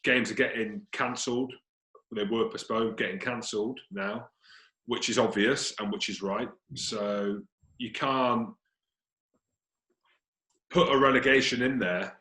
Games are getting cancelled. They were postponed, getting cancelled now, which is obvious and which is right. So you can't put a relegation in there,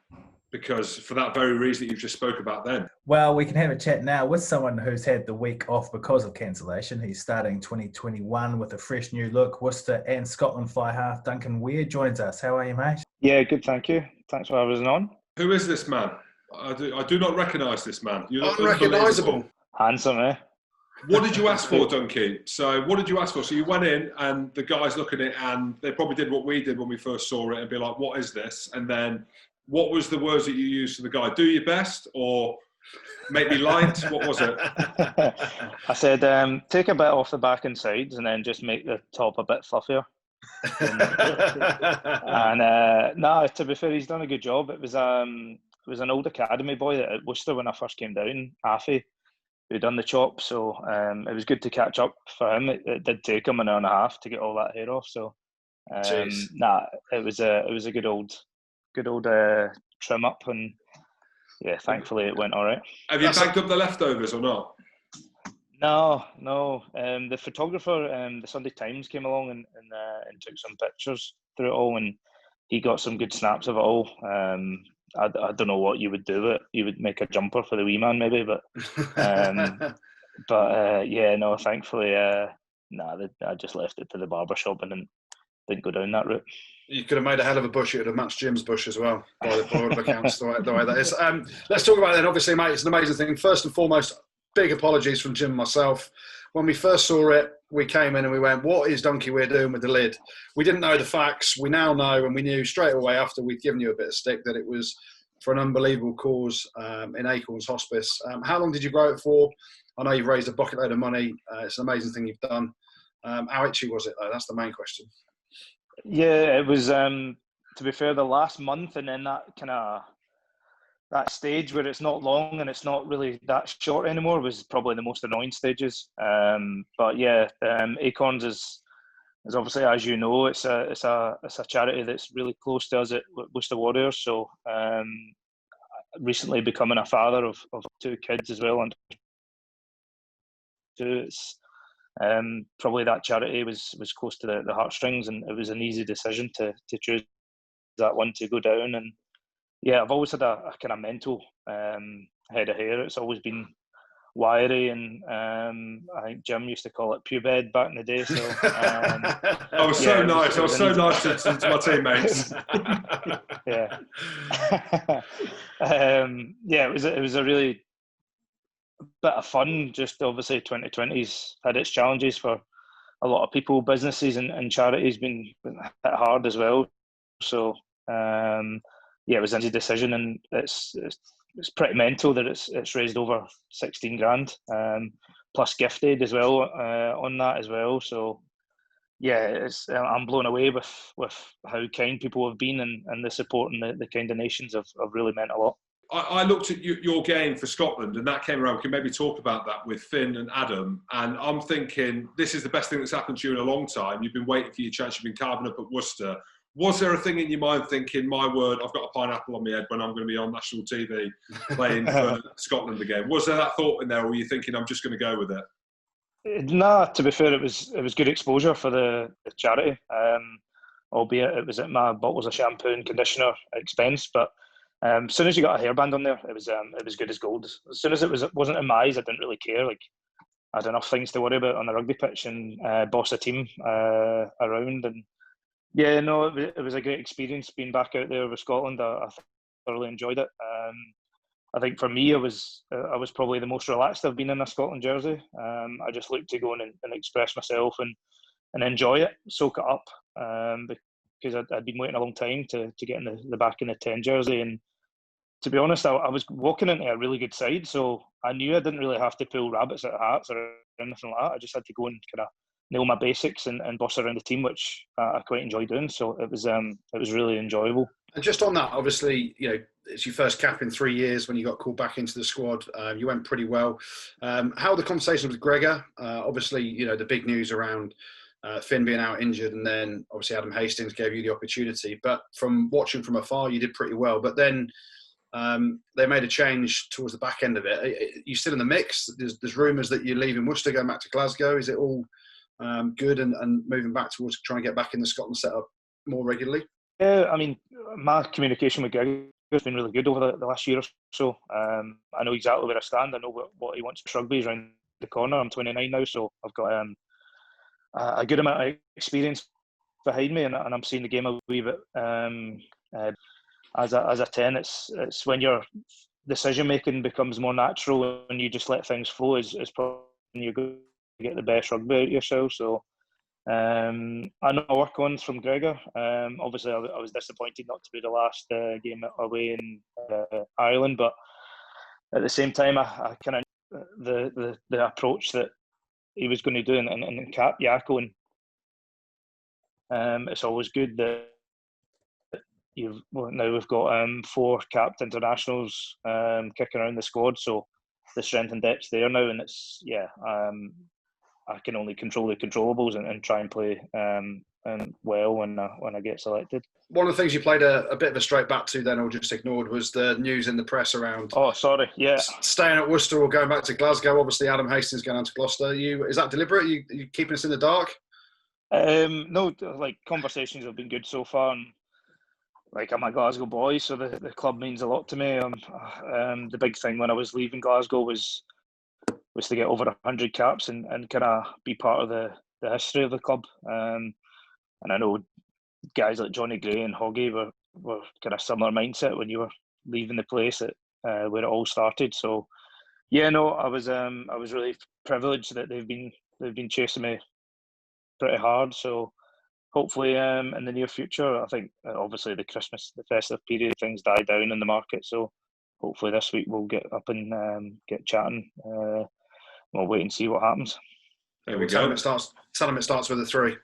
because for that very reason that you've just spoke about then. Well, we can have a chat now with someone who's had the week off because of cancellation. He's starting 2021 with a fresh new look. Worcester and Scotland fly half Duncan Weir joins us. How are you, mate? Yeah, good, thank you. Thanks for having us on. Who is this man? I do not recognise this man. You look unrecognisable. Handsome, eh? What did you ask for, Duncan? So what did you ask for? So you went in and the guys look at it and they probably did what we did when we first saw it and be like, what is this? And then what was the words that you used to the guy? Do your best or make me light? What was it? I said, take a bit off the back and sides and then just make the top a bit fluffier. And to be fair, he's done a good job. It was an old academy boy at Worcester when I first came down, Afi, who'd done the chop. So it was good to catch up for him. It did take him an hour and a half to get all that hair off. So it was a good old trim up, and yeah, thankfully it went all right. Have you bagged up the leftovers or not? No. The photographer, the Sunday Times, came along and took some pictures through it all, and he got some good snaps of it all. I don't know what you would do with it. You would make a jumper for the wee man, maybe, but thankfully, I just left it to the barber shop and didn't go down that route. You could have made a hell of a bush. It would have matched Jim's bush as well, by all accounts, the way that is. Let's talk about it then. Obviously, mate, it's an amazing thing. First and foremost, big apologies from Jim and myself. When we first saw it, we came in and we went, what is Donkey Weir doing with the lid? We didn't know the facts. We now know, and we knew straight away after we'd given you a bit of stick, that it was for an unbelievable cause in Acorns Hospice. How long did you grow it for? I know you've raised a bucket load of money. It's an amazing thing you've done. How itchy was it, though? That's the main question. Yeah, it was, to be fair, the last month, and then that kind of that stage where it's not long and it's not really that short anymore was probably the most annoying stages. But yeah, Acorns is obviously, as you know, it's a charity that's really close to us at Worcester Warriors. So recently becoming a father of 2 kids as well, and it's probably that charity was close to the heartstrings, and it was an easy decision to choose that one to go down. And yeah, I've always had a kind of mental head of hair. It's always been wiry, and I think Jim used to call it pubed back in the day. So I was so nice. I was so nice to my teammates. Yeah, yeah. It was a really bit of fun. Just obviously 2020's had its challenges for a lot of people, businesses, and charities been hit hard as well. So yeah, it was an easy decision, and it's pretty mental that it's raised over 16 grand, plus gift aid as well on that as well. So yeah, I'm blown away with how kind people have been, and the support and the kind donations have really meant a lot. I looked at your game for Scotland, and that came around. We can maybe talk about that with Finn and Adam. And I'm thinking, this is the best thing that's happened to you in a long time. You've been waiting for your chance. You've been carving up at Worcester. Was there a thing in your mind thinking, my word, I've got a pineapple on my head when I'm going to be on national TV playing for Scotland again? Was there that thought in there, or were you thinking, I'm just going to go with it? No, to be fair, it was good exposure for the charity, albeit it was at my bottles of shampoo and conditioner expense. But as soon as you got a hairband on there, it was good as gold. As soon as it wasn't in my eyes, I didn't really care. Like, I had enough things to worry about on the rugby pitch and boss a team around. And yeah, no, it was a great experience being back out there with Scotland. I thoroughly enjoyed it. I think for me, I was probably the most relaxed I've been in a Scotland jersey. I just looked to go and express myself and enjoy it, soak it up, because I'd been waiting a long time to get in the back in the 10 jersey. And to be honest, I was walking into a really good side, so I knew I didn't really have to pull rabbits out of hats or anything like that. I just had to go and kind of nail my basics and boss around the team, which I quite enjoy doing. So it was really enjoyable. And just on that, obviously, it's your first cap in 3 years when you got called back into the squad. You went pretty well. How are the conversations with Gregor? Obviously, the big news around Finn being out injured, and then obviously Adam Hastings gave you the opportunity. But from watching from afar, you did pretty well. But then they made a change towards the back end of it. Are you still in the mix? There's rumours that you're leaving Worcester, going back to Glasgow. Is it all good and moving back towards trying to get back in the Scotland setup more regularly? Yeah, I mean, my communication with Gregor has been really good over the last year or so. I know exactly where I stand. I know what he wants for rugby. He's around the corner. I'm 29 now, so I've got a good amount of experience behind me, and I'm seeing the game a wee bit as a 10. It's when your decision making becomes more natural and you just let things flow is probably when you're going to get the best rugby out of yourself. So I know I work on from Gregor. Obviously, I was disappointed not to be the last game away in Ireland, but at the same time, I kind of the approach that he was going to do and cap Yako, and it's always good that now we've got 4 capped internationals kicking around the squad, so the strength and depth there now, and it's I can only control the controllables and try and play well when I get selected. One of the things you played a bit of a straight back to then, or just ignored, was the news in the press around. Oh, sorry, yeah. Staying at Worcester or going back to Glasgow. Obviously, Adam Hastings going down to Gloucester. Is that deliberate? Are you keeping us in the dark? No, like, conversations have been good so far. And, like, I'm a Glasgow boy, so the club means a lot to me. The big thing when I was leaving Glasgow was to get over 100 caps and kind of be part of the history of the club. And I know guys like Johnny Gray and Hoggy were kind of similar mindset when you were leaving the place where it all started. So yeah, no, I was really privileged that they've been chasing me pretty hard. So hopefully in the near future, I think obviously the festive period, things die down in the market. So hopefully this week we'll get up and get chatting. We'll wait and see what happens. There we go. Tell them it starts with a 3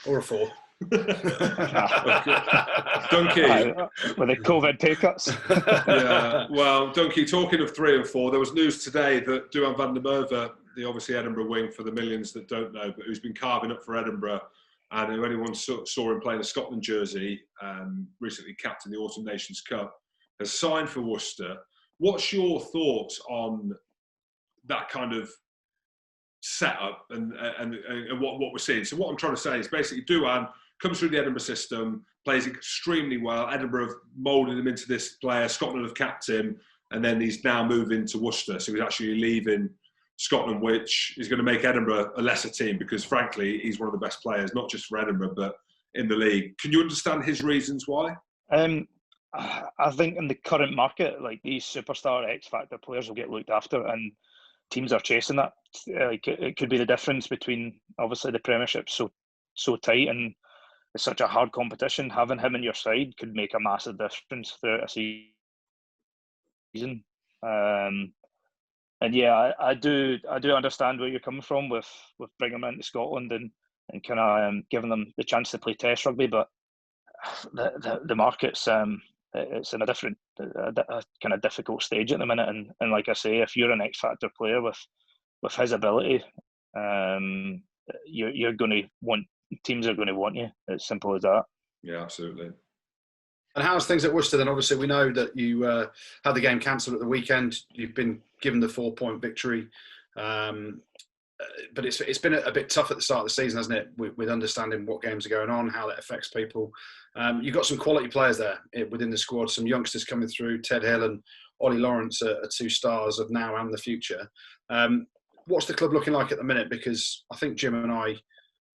or a 4. Duncan. With the COVID pay cuts. Yeah, well, Duncan, talking of 3 and 4, there was news today that Duhan Van Der Mer, the obviously Edinburgh wing for the millions that don't know, but who's been carving up for Edinburgh, and who anyone saw him playing a Scotland jersey, recently captained the Autumn Nations Cup, has signed for Worcester. What's your thoughts on that kind of setup and what we're seeing? So what I'm trying to say is basically Duhan comes through the Edinburgh system, plays extremely well. Edinburgh have moulded him into this player. Scotland have capped him, and then he's now moving to Worcester. So he's actually leaving Scotland, which is going to make Edinburgh a lesser team because, frankly, he's one of the best players, not just for Edinburgh, but in the league. Can you understand his reasons why? I think in the current market, like these superstar X Factor players will get looked after, and teams are chasing that. Like it could be the difference between obviously the Premiership so tight and it's such a hard competition. Having him on your side could make a massive difference throughout a season. And yeah, I do understand where you're coming from with bringing them into Scotland and kind of giving them the chance to play Test rugby, but the market's it's in a different, a kind of difficult stage at the minute. And like I say, if you're an X Factor player with his ability, you're going to want, teams are going to want you. It's simple as that. Yeah, absolutely. And how's things at Worcester then? Obviously, we know that you had the game cancelled at the weekend. You've been given the 4-point victory. But it's been a bit tough at the start of the season, hasn't it, with understanding what games are going on, how that affects people. You've got some quality players there within the squad, some youngsters coming through. Ted Hill and Ollie Lawrence are 2 stars of now and the future. What's the club looking like at the minute? Because I think Jim and I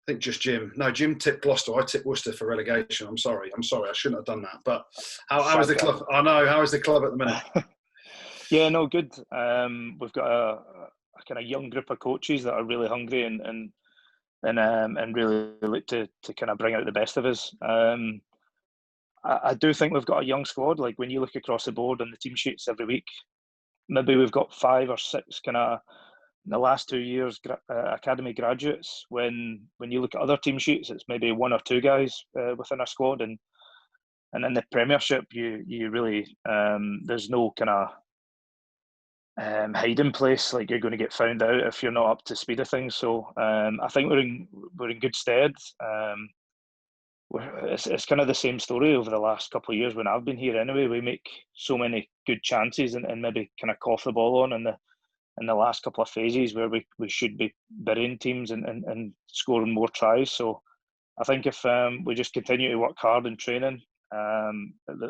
think just Jim. No, Jim tipped Gloucester. I tipped Worcester for relegation. I'm sorry. I shouldn't have done that. But how is the club? I know. How is the club at the minute? Yeah, no, good. We've got a kind of young group of coaches that are really hungry and really look to kind of bring out the best of us. I do think we've got a young squad. Like when you look across the board on the team sheets every week, maybe we've got 5 or 6 kind of in the last 2 years academy graduates. When you look at other team sheets, it's maybe 1 or 2 guys within our squad, and in the Premiership, you really there's no kind of hiding place. Like you're going to get found out if you're not up to speed of things. So I think we're in good stead. It's kind of the same story over the last couple of years when I've been here. Anyway, we make so many good chances and maybe kind of cough the ball on in the last couple of phases where we should be burying teams and scoring more tries. So I think if we just continue to work hard in training,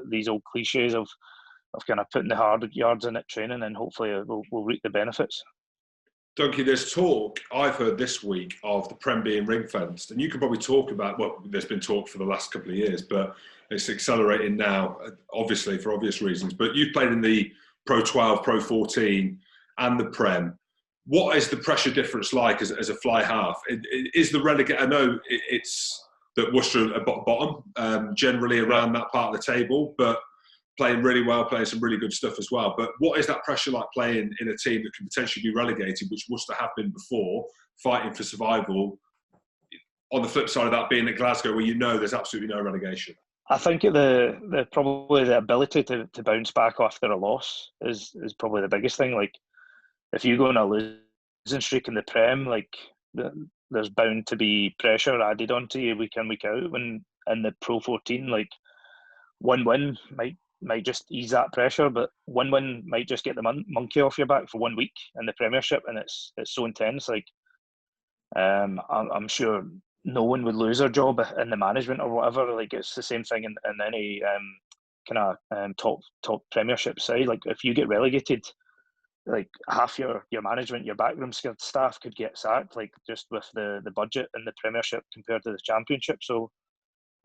these old cliches of kind of putting the hard yards in at training, and hopefully we'll reap the benefits. Duncan, there's talk I've heard this week of the Prem being ring-fenced, and you can probably talk about, well, there's been talk for the last couple of years, but it's accelerating now, obviously for obvious reasons. But you've played in the Pro 12, Pro 14 and the Prem. What is the pressure difference like as a fly half? Is the relegate? I know it's that Worcester are bottom, generally around that part of the table, but playing really well, playing some really good stuff as well. But what is that pressure like playing in a team that can potentially be relegated, which Worcester have been before, fighting for survival? On the flip side of that, being at Glasgow, where you know there's absolutely no relegation. I think the probably the ability to bounce back after a loss is probably the biggest thing. Like if you go on a losing streak in the Prem, like there's bound to be pressure added onto you week in, week out. When in the Pro 14, like one win might just ease that pressure, but one win might just get the monkey off your back for 1 week in the Premiership, and it's so intense. Like I'm sure no one would lose their job in the management or whatever. Like it's the same thing in any kind of top Premiership side. Like if you get relegated, like half your management, your backroom staff could get sacked, like just with the budget in the Premiership compared to the Championship. So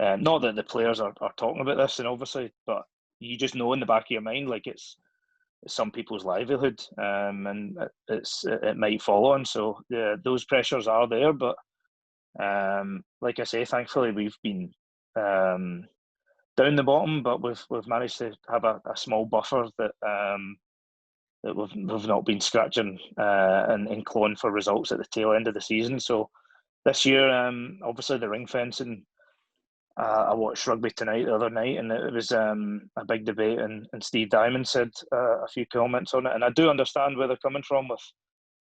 not that the players are talking about this, and obviously, but you just know in the back of your mind, like it's some people's livelihood, and it might fall on. So yeah, those pressures are there, but like I say, thankfully we've been down the bottom, but we've managed to have a small buffer that we've not been scratching and clawing for results at the tail end of the season. So this year, obviously the ring fencing I watched Rugby Tonight the other night, and it was a big debate, and Steve Diamond said a few comments on it, and I do understand where they're coming from with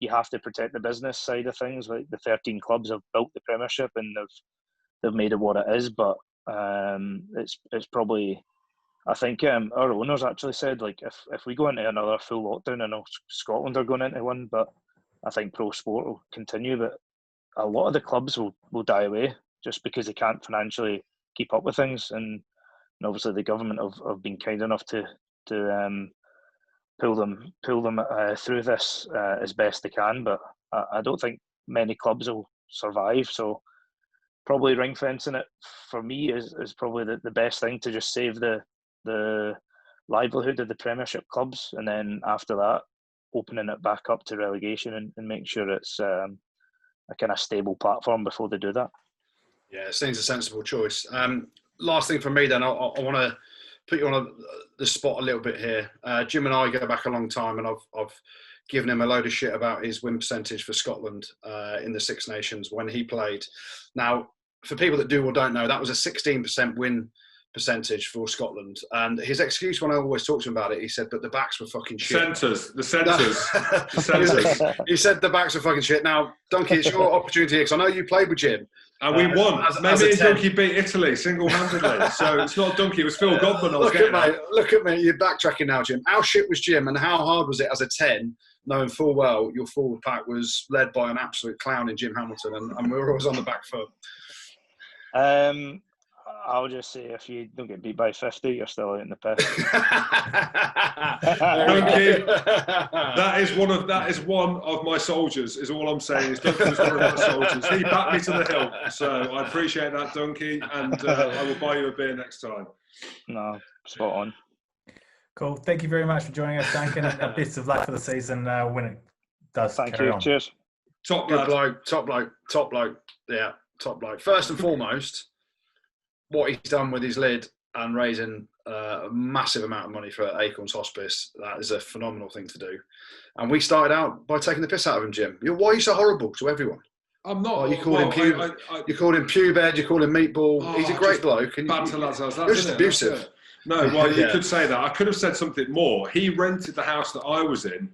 you have to protect the business side of things. Like the 13 clubs have built the Premiership and they've made it what it is, but it's probably, I think our owners actually said, like, if we go into another full lockdown, I know Scotland are going into one, but I think pro sport will continue, but a lot of the clubs will die away just because they can't financially keep up with things, and obviously the government have been kind enough to pull them through this as best they can, but I don't think many clubs will survive, so probably ring fencing it for me is probably the best thing to just save the livelihood of the Premiership clubs, and then after that opening it back up to relegation and make sure it's a kind of stable platform before they do that. Yeah, it seems a sensible choice. Last thing for me then, I want to put you on the spot a little bit here. Jim and I go back a long time, and I've given him a load of shit about his win percentage for Scotland in the Six Nations when he played. Now, for people that do or don't know, that was a 16% win percentage for Scotland. And his excuse when I always talk to him about it, he said, but the backs were fucking shit. The centres. He said the backs were fucking shit. Now, Duncan, it's your opportunity here, because I know you played with Jim. And we won. Me and Duncan beat Italy single-handedly. So it's not Duncan, it was Phil Godwin. Look at me, you're backtracking now, Jim. How shit was Jim, and how hard was it as a 10, knowing full well your forward pack was led by an absolute clown in Jim Hamilton, and we were always on the back foot? I'll just say, if you don't get beat by 50, you're still out in the piss. That is one of my soldiers, is all I'm saying. Is Duncan's one of my soldiers. He backed me to the hill. So I appreciate that, Duncan, and I will buy you a beer next time. No, spot on. Cool. Thank you very much for joining us, Duncan, and best of luck for the season when it does carry on. Cheers. Top bloke. Yeah, top bloke. First and foremost, what he's done with his lid and raising a massive amount of money for Acorns Hospice, that is a phenomenal thing to do. And we started out by taking the piss out of him, Jim. Why are you so horrible to everyone? I'm not. You called him pubed, you called him meatball. He's a great bloke. And bad to lads. You're just abusive. No, well, you could say that. I could have said something more. He rented the house that I was in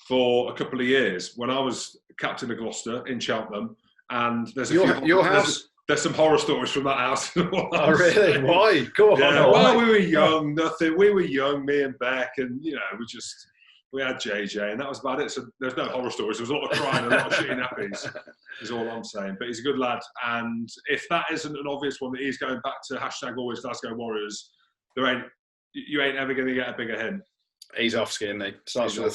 for a couple of years when I was captain of Gloucester in Cheltenham. And there's your house. There's some horror stories from that house. Oh, really? Why? Go on. Yeah, well, we were young, nothing. We were young, me and Beck, and, we had JJ, and that was about it. So there's no horror stories. There was a lot of crying and a lot of shitty nappies, is all I'm saying. But he's a good lad. And if that isn't an obvious one that he's going back to #always Glasgow Warriors, you ain't ever going to get a bigger hint. He's off skiing, he starts with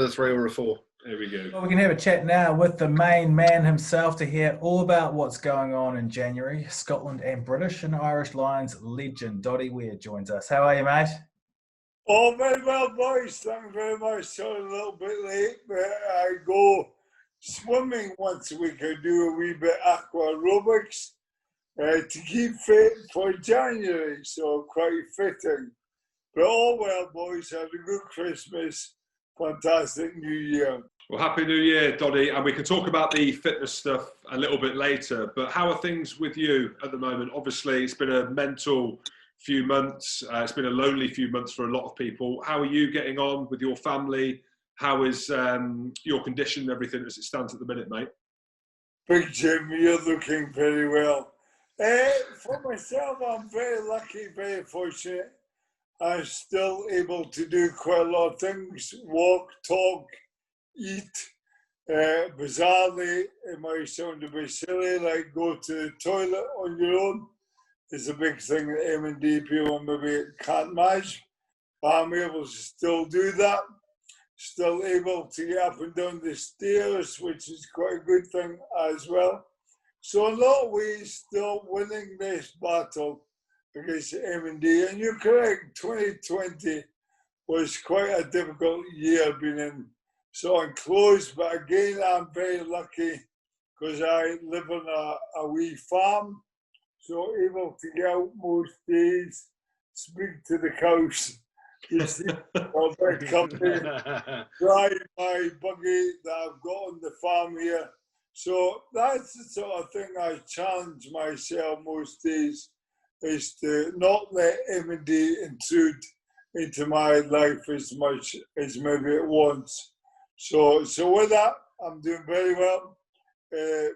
a 3 or a 4. There we go. Well, we can have a chat now with the main man himself to hear all about what's going on in January. Scotland and British and Irish Lions legend Doddie Weir joins us. How are you, mate? Oh, very well, boys. Thank you very much. Sorry, a little bit late, but I go swimming once a week. I do a wee bit aqua aerobics to keep fit for January, so quite fitting. But all well, boys. Had a good Christmas. Fantastic New Year. Well, Happy New Year, Doddie. And we can talk about the fitness stuff a little bit later. But how are things with you at the moment? Obviously, it's been a mental few months. It's been a lonely few months for a lot of people. How are you getting on with your family? How is your condition and everything as it stands at the minute, mate? Big Jim, you're looking very well. For myself, I'm very lucky, very fortunate. I'm still able to do quite a lot of things, walk, talk, eat. Bizarrely, it might sound a bit silly, like go to the toilet on your own. It's a big thing that M&D people maybe can't manage. I'm able to still do that. Still able to get up and down the stairs, which is quite a good thing as well. So in a lot of ways, still winning this battle against M&D. And you're correct, 2020 was quite a difficult year being in so enclosed. But again, I'm very lucky because I live on a wee farm. So able to get out most days, speak to the cows, company, drive my buggy that I've got on the farm here. So that's the sort of thing I challenge myself most days, is to not let M&D intrude into my life as much as maybe it wants. So with that, I'm doing very well.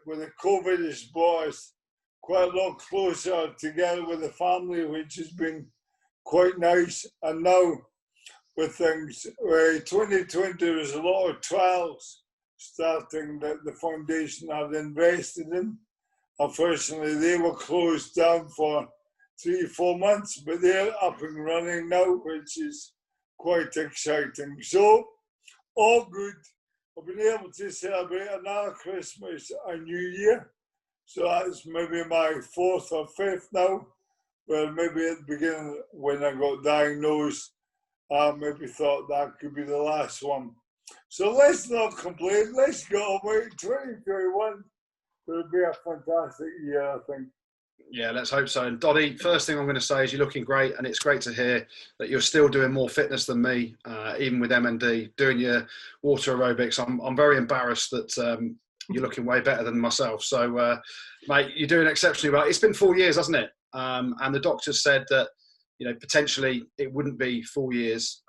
With the COVID, it's brought us quite a lot closer together with the family, which has been quite nice. And now with things, 2020, there's a lot of trials starting that the foundation had invested in. Unfortunately, they were closed down for 3-4 months, but they're up and running now, which is quite exciting. So, all good. I've been able to celebrate another Christmas and New Year. So that's maybe my 4th or 5th now. Well, maybe at the beginning when I got diagnosed, I maybe thought that could be the last one. So let's not complain. Let's go away. 2021 will be a fantastic year, I think. Yeah, let's hope so. And Doddie, first thing I'm going to say is you're looking great, and it's great to hear that you're still doing more fitness than me, even with M&D, doing your water aerobics. I'm very embarrassed that you're looking way better than myself. So, mate, you're doing exceptionally well. It's been 4 years, hasn't it? And the doctors said that, you know, potentially it wouldn't be 4 years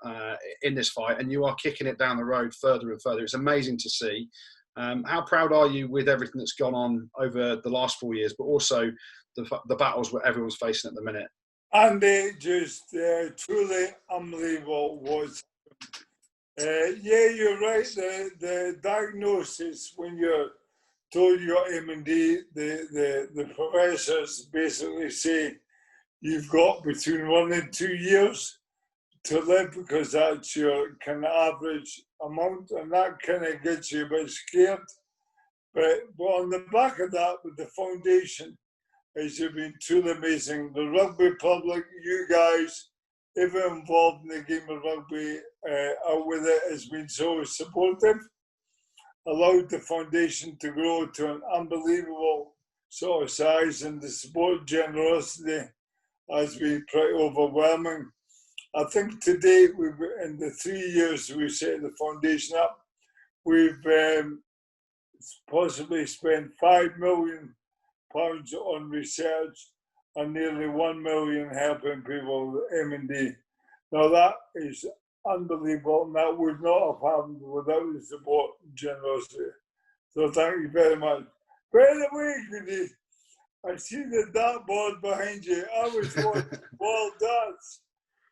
in this fight, and you are kicking it down the road further and further. It's amazing to see. How proud are you with everything that's gone on over the last 4 years, but also the battles where everyone's facing at the minute? And they just truly unbelievable was. Yeah, you're right. The diagnosis, when you're told you got M&D, the professors basically say you've got between 1 and 2 years to live, because that's your kind of average amount, and that kind of gets you a bit scared. But on the back of that, with the foundation, has been truly amazing. The rugby public, you guys, everyone involved in the game of rugby out with it has been so supportive, allowed the foundation to grow to an unbelievable sort of size, and the support generosity has been pretty overwhelming. I think today, in the 3 years we set the foundation up, we've possibly spent £5 million on research and nearly 1 million helping people with M&D. Now that is unbelievable, and that would not have happened without the support and generosity. So thank you very much. By the way, Goody, I see the dartboard behind you. I was watching World Darts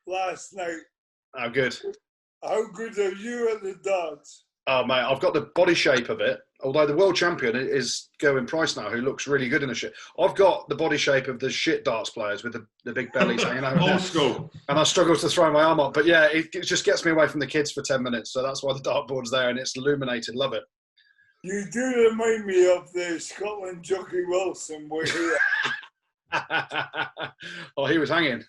last night. Oh, good. How good are you at the darts? Oh, mate, I've got the body shape of it. Although the world champion is Gerwyn Price now, who looks really good in the shit. I've got the body shape of the shit darts players with the big bellies hanging out. Old school. And I struggle to throw my arm up. But yeah, it just gets me away from the kids for 10 minutes. So that's why the dartboard's there, and it's illuminated. Love it. You do remind me of the Scotland jockey Wilson. We're here. Oh, he was hanging.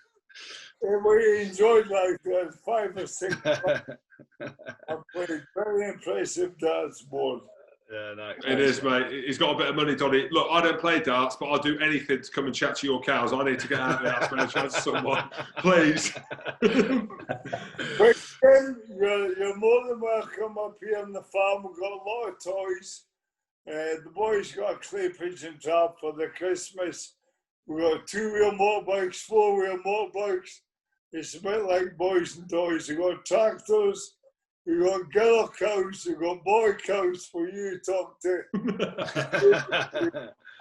We enjoyed like 5 or 6 months. I played very impressive darts board. Yeah, no, it is, mate. He's got a bit of money, Doddie. Look, I don't play darts, but I'll do anything to come and chat to your cows. I need to get out of the house and chat to someone, please. But Ken, you're more than welcome up here on the farm. We've got a lot of toys. The boys got a clay pigeon trap for the Christmas. We've got 2-wheel motorbikes, 4-wheel motorbikes. It's a bit like boys and toys. We've got tractors. We've got girl cows, we've got boy cows for you to talk to.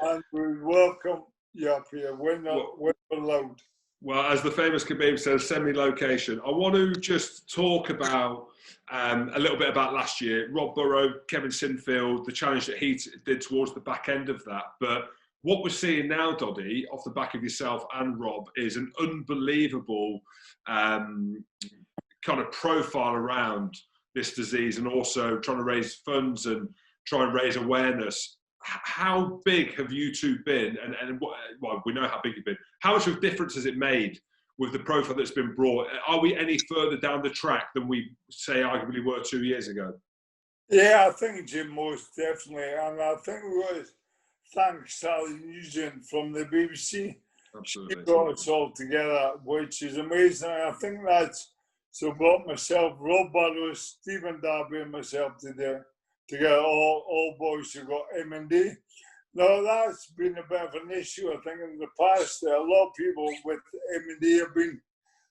And we welcome you up here when allowed. Well, as the famous Khabib says, send me location. I want to just talk about a little bit about last year. Rob Burrow, Kevin Sinfield, the challenge that he did towards the back end of that. But what we're seeing now, Doddie, off the back of yourself and Rob, is an unbelievable kind of profile around this disease, and also trying to raise funds and try and raise awareness. How big have you two been? And well, we know how big you've been. How much of a difference has it made with the profile that's been brought? Are we any further down the track than we, say, arguably were 2 years ago? Yeah, I think, Jim, most definitely. And I think we want to thank Sally Nugent from the BBC. Absolutely. She got us all together, which is amazing. I think that's so brought myself, Rob Burrows, Stephen Darby and myself to get all boys who got M&D. Now, that's been a bit of an issue, I think, in the past. A lot of people with M&D have been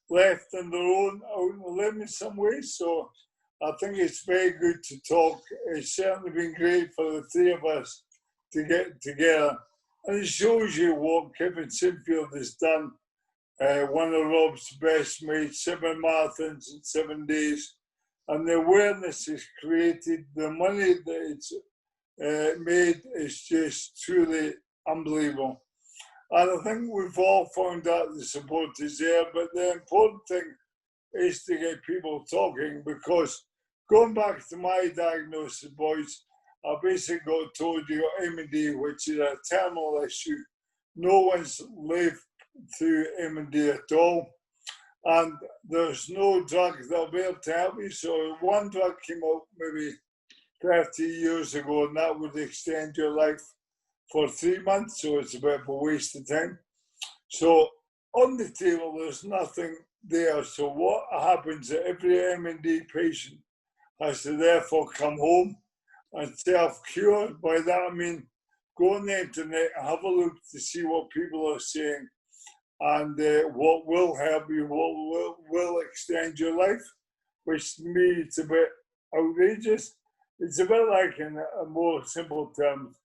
left on their own out in the limb in some ways. So I think it's very good to talk. It's certainly been great for the three of us to get together. And it shows you what Kevin Sinfield has done. One of Rob's best mates, 7 marathons in 7 days. And the awareness is created, the money that it's made is just truly unbelievable. And I think we've all found out the support is there, but the important thing is to get people talking, because going back to my diagnosis, boys, I basically got told you got M&D, which is a terminal issue. No one's lived through M&D at all. And there's no drug that'll be able to help you. So one drug came out maybe 30 years ago, and that would extend your life for 3 months, so it's a bit of a waste of time. So on the table, there's nothing there. So what happens is every M&D patient has to therefore come home and self-cure. By that I mean go on the internet and have a look to see what people are saying and what will help you, what will extend your life, which to me it's a bit outrageous. It's a bit like, in a more simple terms,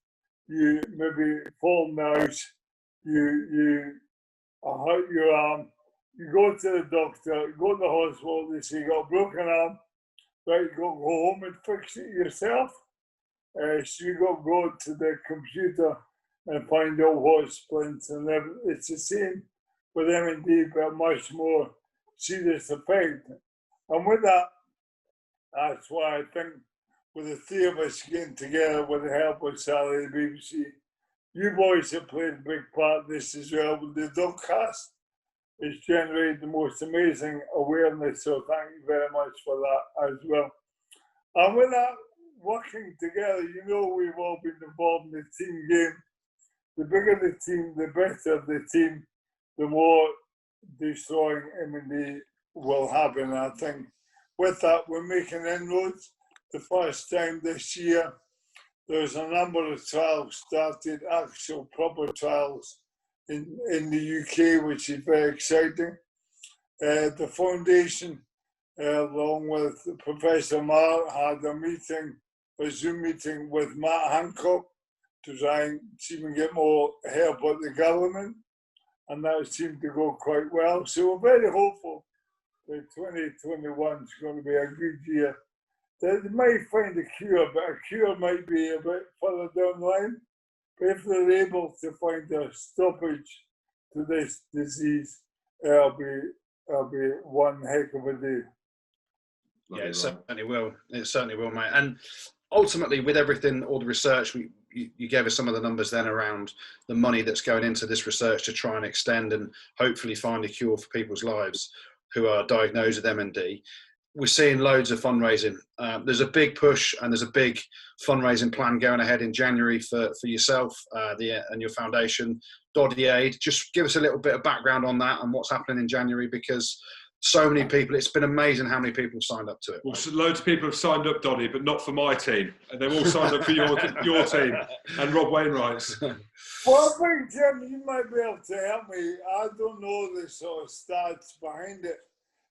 you maybe fall in the house, you hurt your arm, you go to the doctor, you go to the hospital, they say you got a broken arm, right, you got to go home and fix it yourself. So you got to go to the computer and find out what splints, and it's the same with M&D, but much more serious effect. And with that, that's why I think with the three of us getting together with the help of Sally, the BBC, you boys have played a big part in this as well. With the Dogcast, it's generated the most amazing awareness, so thank you very much for that as well. And with that, working together, you know we've all been involved in the team game. The bigger the team, the better the team, the more destroying M&D will happen. I think with that, we're making inroads. The first time this year, there's a number of trials started, actual proper trials in the UK, which is very exciting. The foundation, along with Professor Marr, had a Zoom meeting with Matt Hancock to try and see if we can get more help at the government, and that seemed to go quite well. So we're very hopeful that 2021 is going to be a good year. They might find a cure, but a cure might be a bit further down the line. But if they're able to find a stoppage to this disease, it'll be one heck of a day. Yeah, it certainly will. It certainly will, mate. And ultimately, with everything, all the research, you gave us some of the numbers then around the money that's going into this research to try and extend and hopefully find a cure for people's lives who are diagnosed with M&D. We're seeing loads of fundraising. There's a big push and there's a big fundraising plan going ahead in January for yourself and your foundation, Doddie Aid. Just give us a little bit of background on that and what's happening in January, because so many people, it's been amazing how many people have signed up to it. Well, so loads of people have signed up, Doddie, but not for my team. And they've all signed up for your team and Rob Wainwright's. Well, I think, Jim, you might be able to help me. I don't know the sort of stats behind it,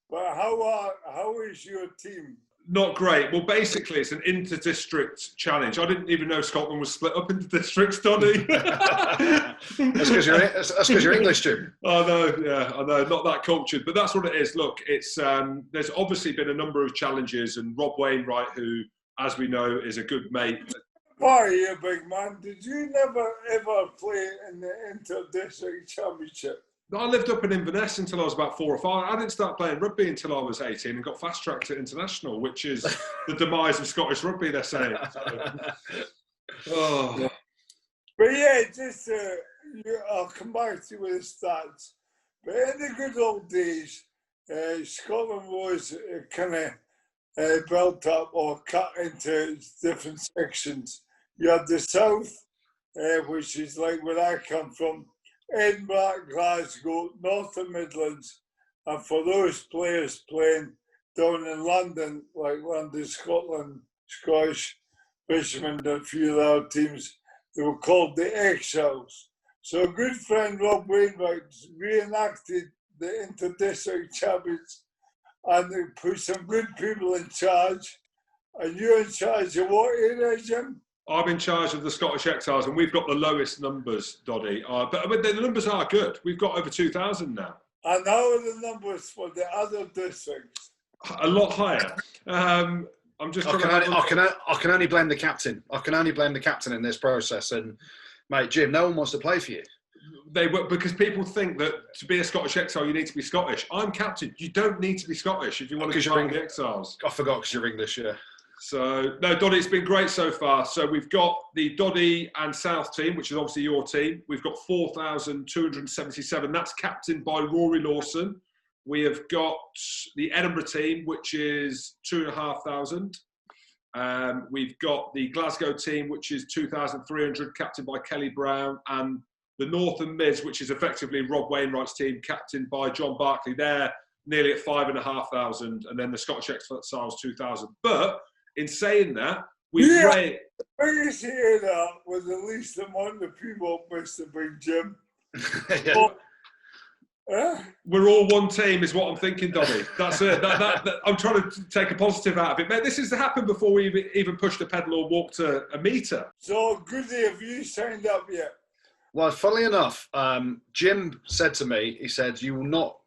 but how is your team? Not great. Well, basically, it's an inter-district challenge. I didn't even know Scotland was split up into districts, Doddie. That's because you're English, Jim. I know, yeah, I know. Not that cultured, but that's what it is. Look, it's there's obviously been a number of challenges, and Rob Wainwright, who, as we know, is a good mate. Why, you big man? Did you never ever play in the inter-district championship? I lived up in Inverness until I was about 4 or 5. I didn't start playing rugby until I was 18 and got fast-tracked to international, which is the demise of Scottish rugby, they're saying. Oh. But yeah, just I'll come back to you with the stats. But in the good old days, Scotland was kind of built up or cut into different sections. You had the south, which is like where I come from, Edinburgh, Glasgow, North and Midlands, and for those players playing down in London, like London, Scotland, Scottish, Fishermen and a few other teams. They were called the Exiles. So a good friend, Rob Wainwright, reenacted the inter-district champions, and they put some good people in charge. And you're in charge of what area, Jim? I'm in charge of the Scottish Exiles, and we've got the lowest numbers, Doddie. But the numbers are good. We've got over 2,000 now. And how are the numbers for the other districts? A lot higher. I'm just. I can only blame the captain. I can only blame the captain in this process. And mate, Jim, no one wants to play for you. They were, because people think that to be a Scottish Exile you need to be Scottish. I'm captain. You don't need to be Scottish if you want to be part of the Exiles. I forgot because you're English, yeah. So, no, Doddie, it's been great so far. So we've got the Doddie and South team, which is obviously your team. We've got 4,277. That's captained by Rory Lawson. We have got the Edinburgh team, which is 2,500. We've got the Glasgow team, which is 2,300, captained by Kelly Brown. And the North and Mids, which is effectively Rob Wainwright's team, captained by John Barkley. They're nearly at 5,500. And then the Scottish Exiles, 2,000. But in saying that, we've raised. The biggest area was the least amount of people must have been Jim. Yeah. We're all one team, is what I'm thinking, Doddie. That's it. That, I'm trying to take a positive out of it. Mate, this has happened before we even pushed a pedal or walked a metre. So, Goody, have you signed up yet? Well, funnily enough, Jim said to me, he said, you will not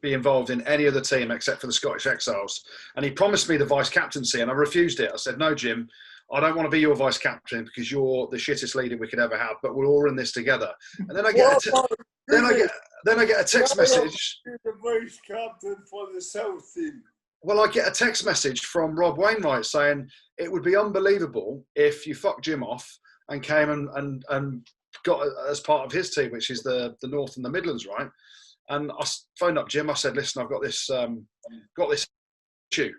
be involved in any other team except for the Scottish Exiles. And he promised me the vice captaincy, and I refused it. I said, no, Jim, I don't want to be your vice captain because you're the shittest leader we could ever have, but we're all in this together. And then I get I get a text message. The vice captain for the South team. Well, I get a text message from Rob Wainwright saying it would be unbelievable if you fucked Jim off and came and got as part of his team, which is the North and the Midlands, right? And I phoned up Jim. I said, listen, I've got this issue.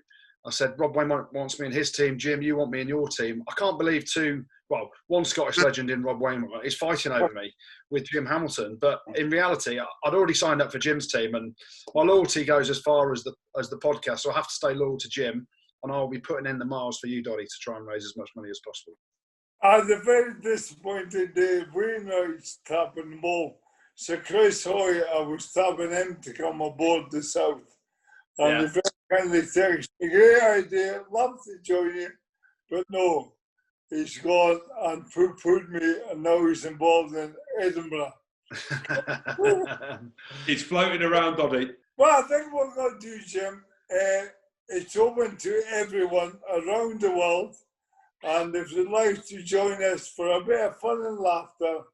I said, Rob Wainwright wants me in his team. Jim, you want me in your team. I can't believe one Scottish legend in Rob Wainwright is fighting over me with Jim Hamilton. But in reality, I'd already signed up for Jim's team, and my loyalty goes as far as the podcast. So I have to stay loyal to Jim, and I'll be putting in the miles for you, Doddie, to try and raise as much money as possible. On the very disappointed day, Wainwright's tapping the ball. So Chris Hoy, I was tapping him to come aboard the South. And he very kindly texted me, great idea, love to join you. But no, he's gone and poo-pooed me, and now he's involved in Edinburgh. He's floating around, Doddie. Well, I think what we're going to do, Jim, it's open to everyone around the world. And if you'd like to join us for a bit of fun and laughter,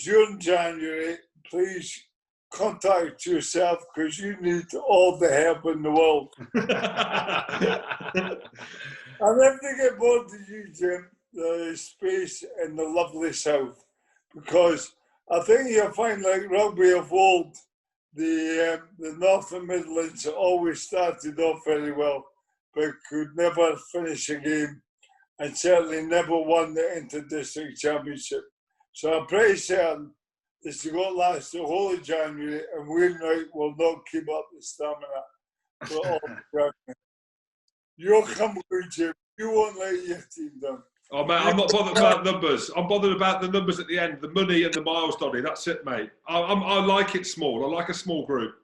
during January, please contact yourself because you need all the help in the world. And if they get bored of you, Jim, there is space in the lovely South, because I think you'll find, like rugby of old, the North and Midlands always started off very well, but could never finish a game and certainly never won the inter-district championship. So I'm pretty certain this is going to last the whole of January, and Wainwright will not keep up the stamina for all January. You'll come good, Jim. You won't let your team down. Oh, mate, I'm not bothered about numbers. I'm bothered about the numbers at the end, the money and the miles, Doddie. That's it, mate. I like it small. I like a small group.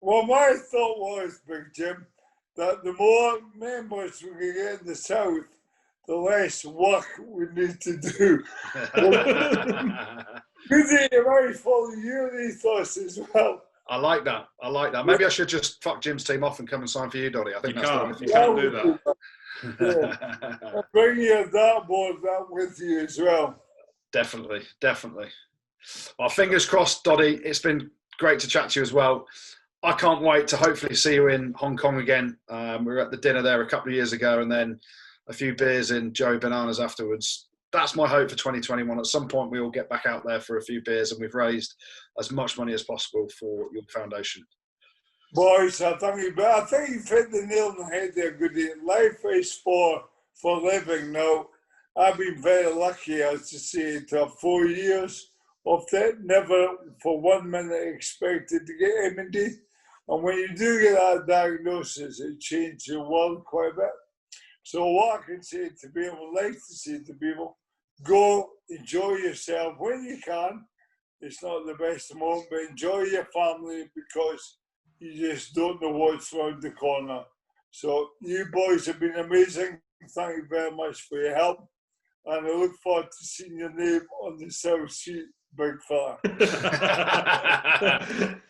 Well, my thought was, Big Jim, that the more members we can get in the South, the less work we need to do. Good to very follow your ethos as well. I like that. Maybe I should just fuck Jim's team off and come and sign for you, Doddie. I think you can't do that. Yeah. Bring your dartboard that with you as well. Definitely. Well, fingers crossed, Doddie. It's been great to chat to you as well. I can't wait to hopefully see you in Hong Kong again. We were at the dinner there a couple of years ago, and then a few beers in Joey Bananas afterwards. That's my hope for 2021. At some point, we all get back out there for a few beers, and we've raised as much money as possible for your foundation. Boys, I think you've hit the nail on the head there, Goody. Life is for living now. I've been very lucky, as to say, to have 4 years of that. Never for 1 minute expected to get MD. And when you do get that diagnosis, it changes your world quite a bit. So what I can say to people, like to say to people, go enjoy yourself when you can. It's not the best moment, but enjoy your family because you just don't know what's around the corner. So you boys have been amazing. Thank you very much for your help. And I look forward to seeing your name on the South Street, big fella.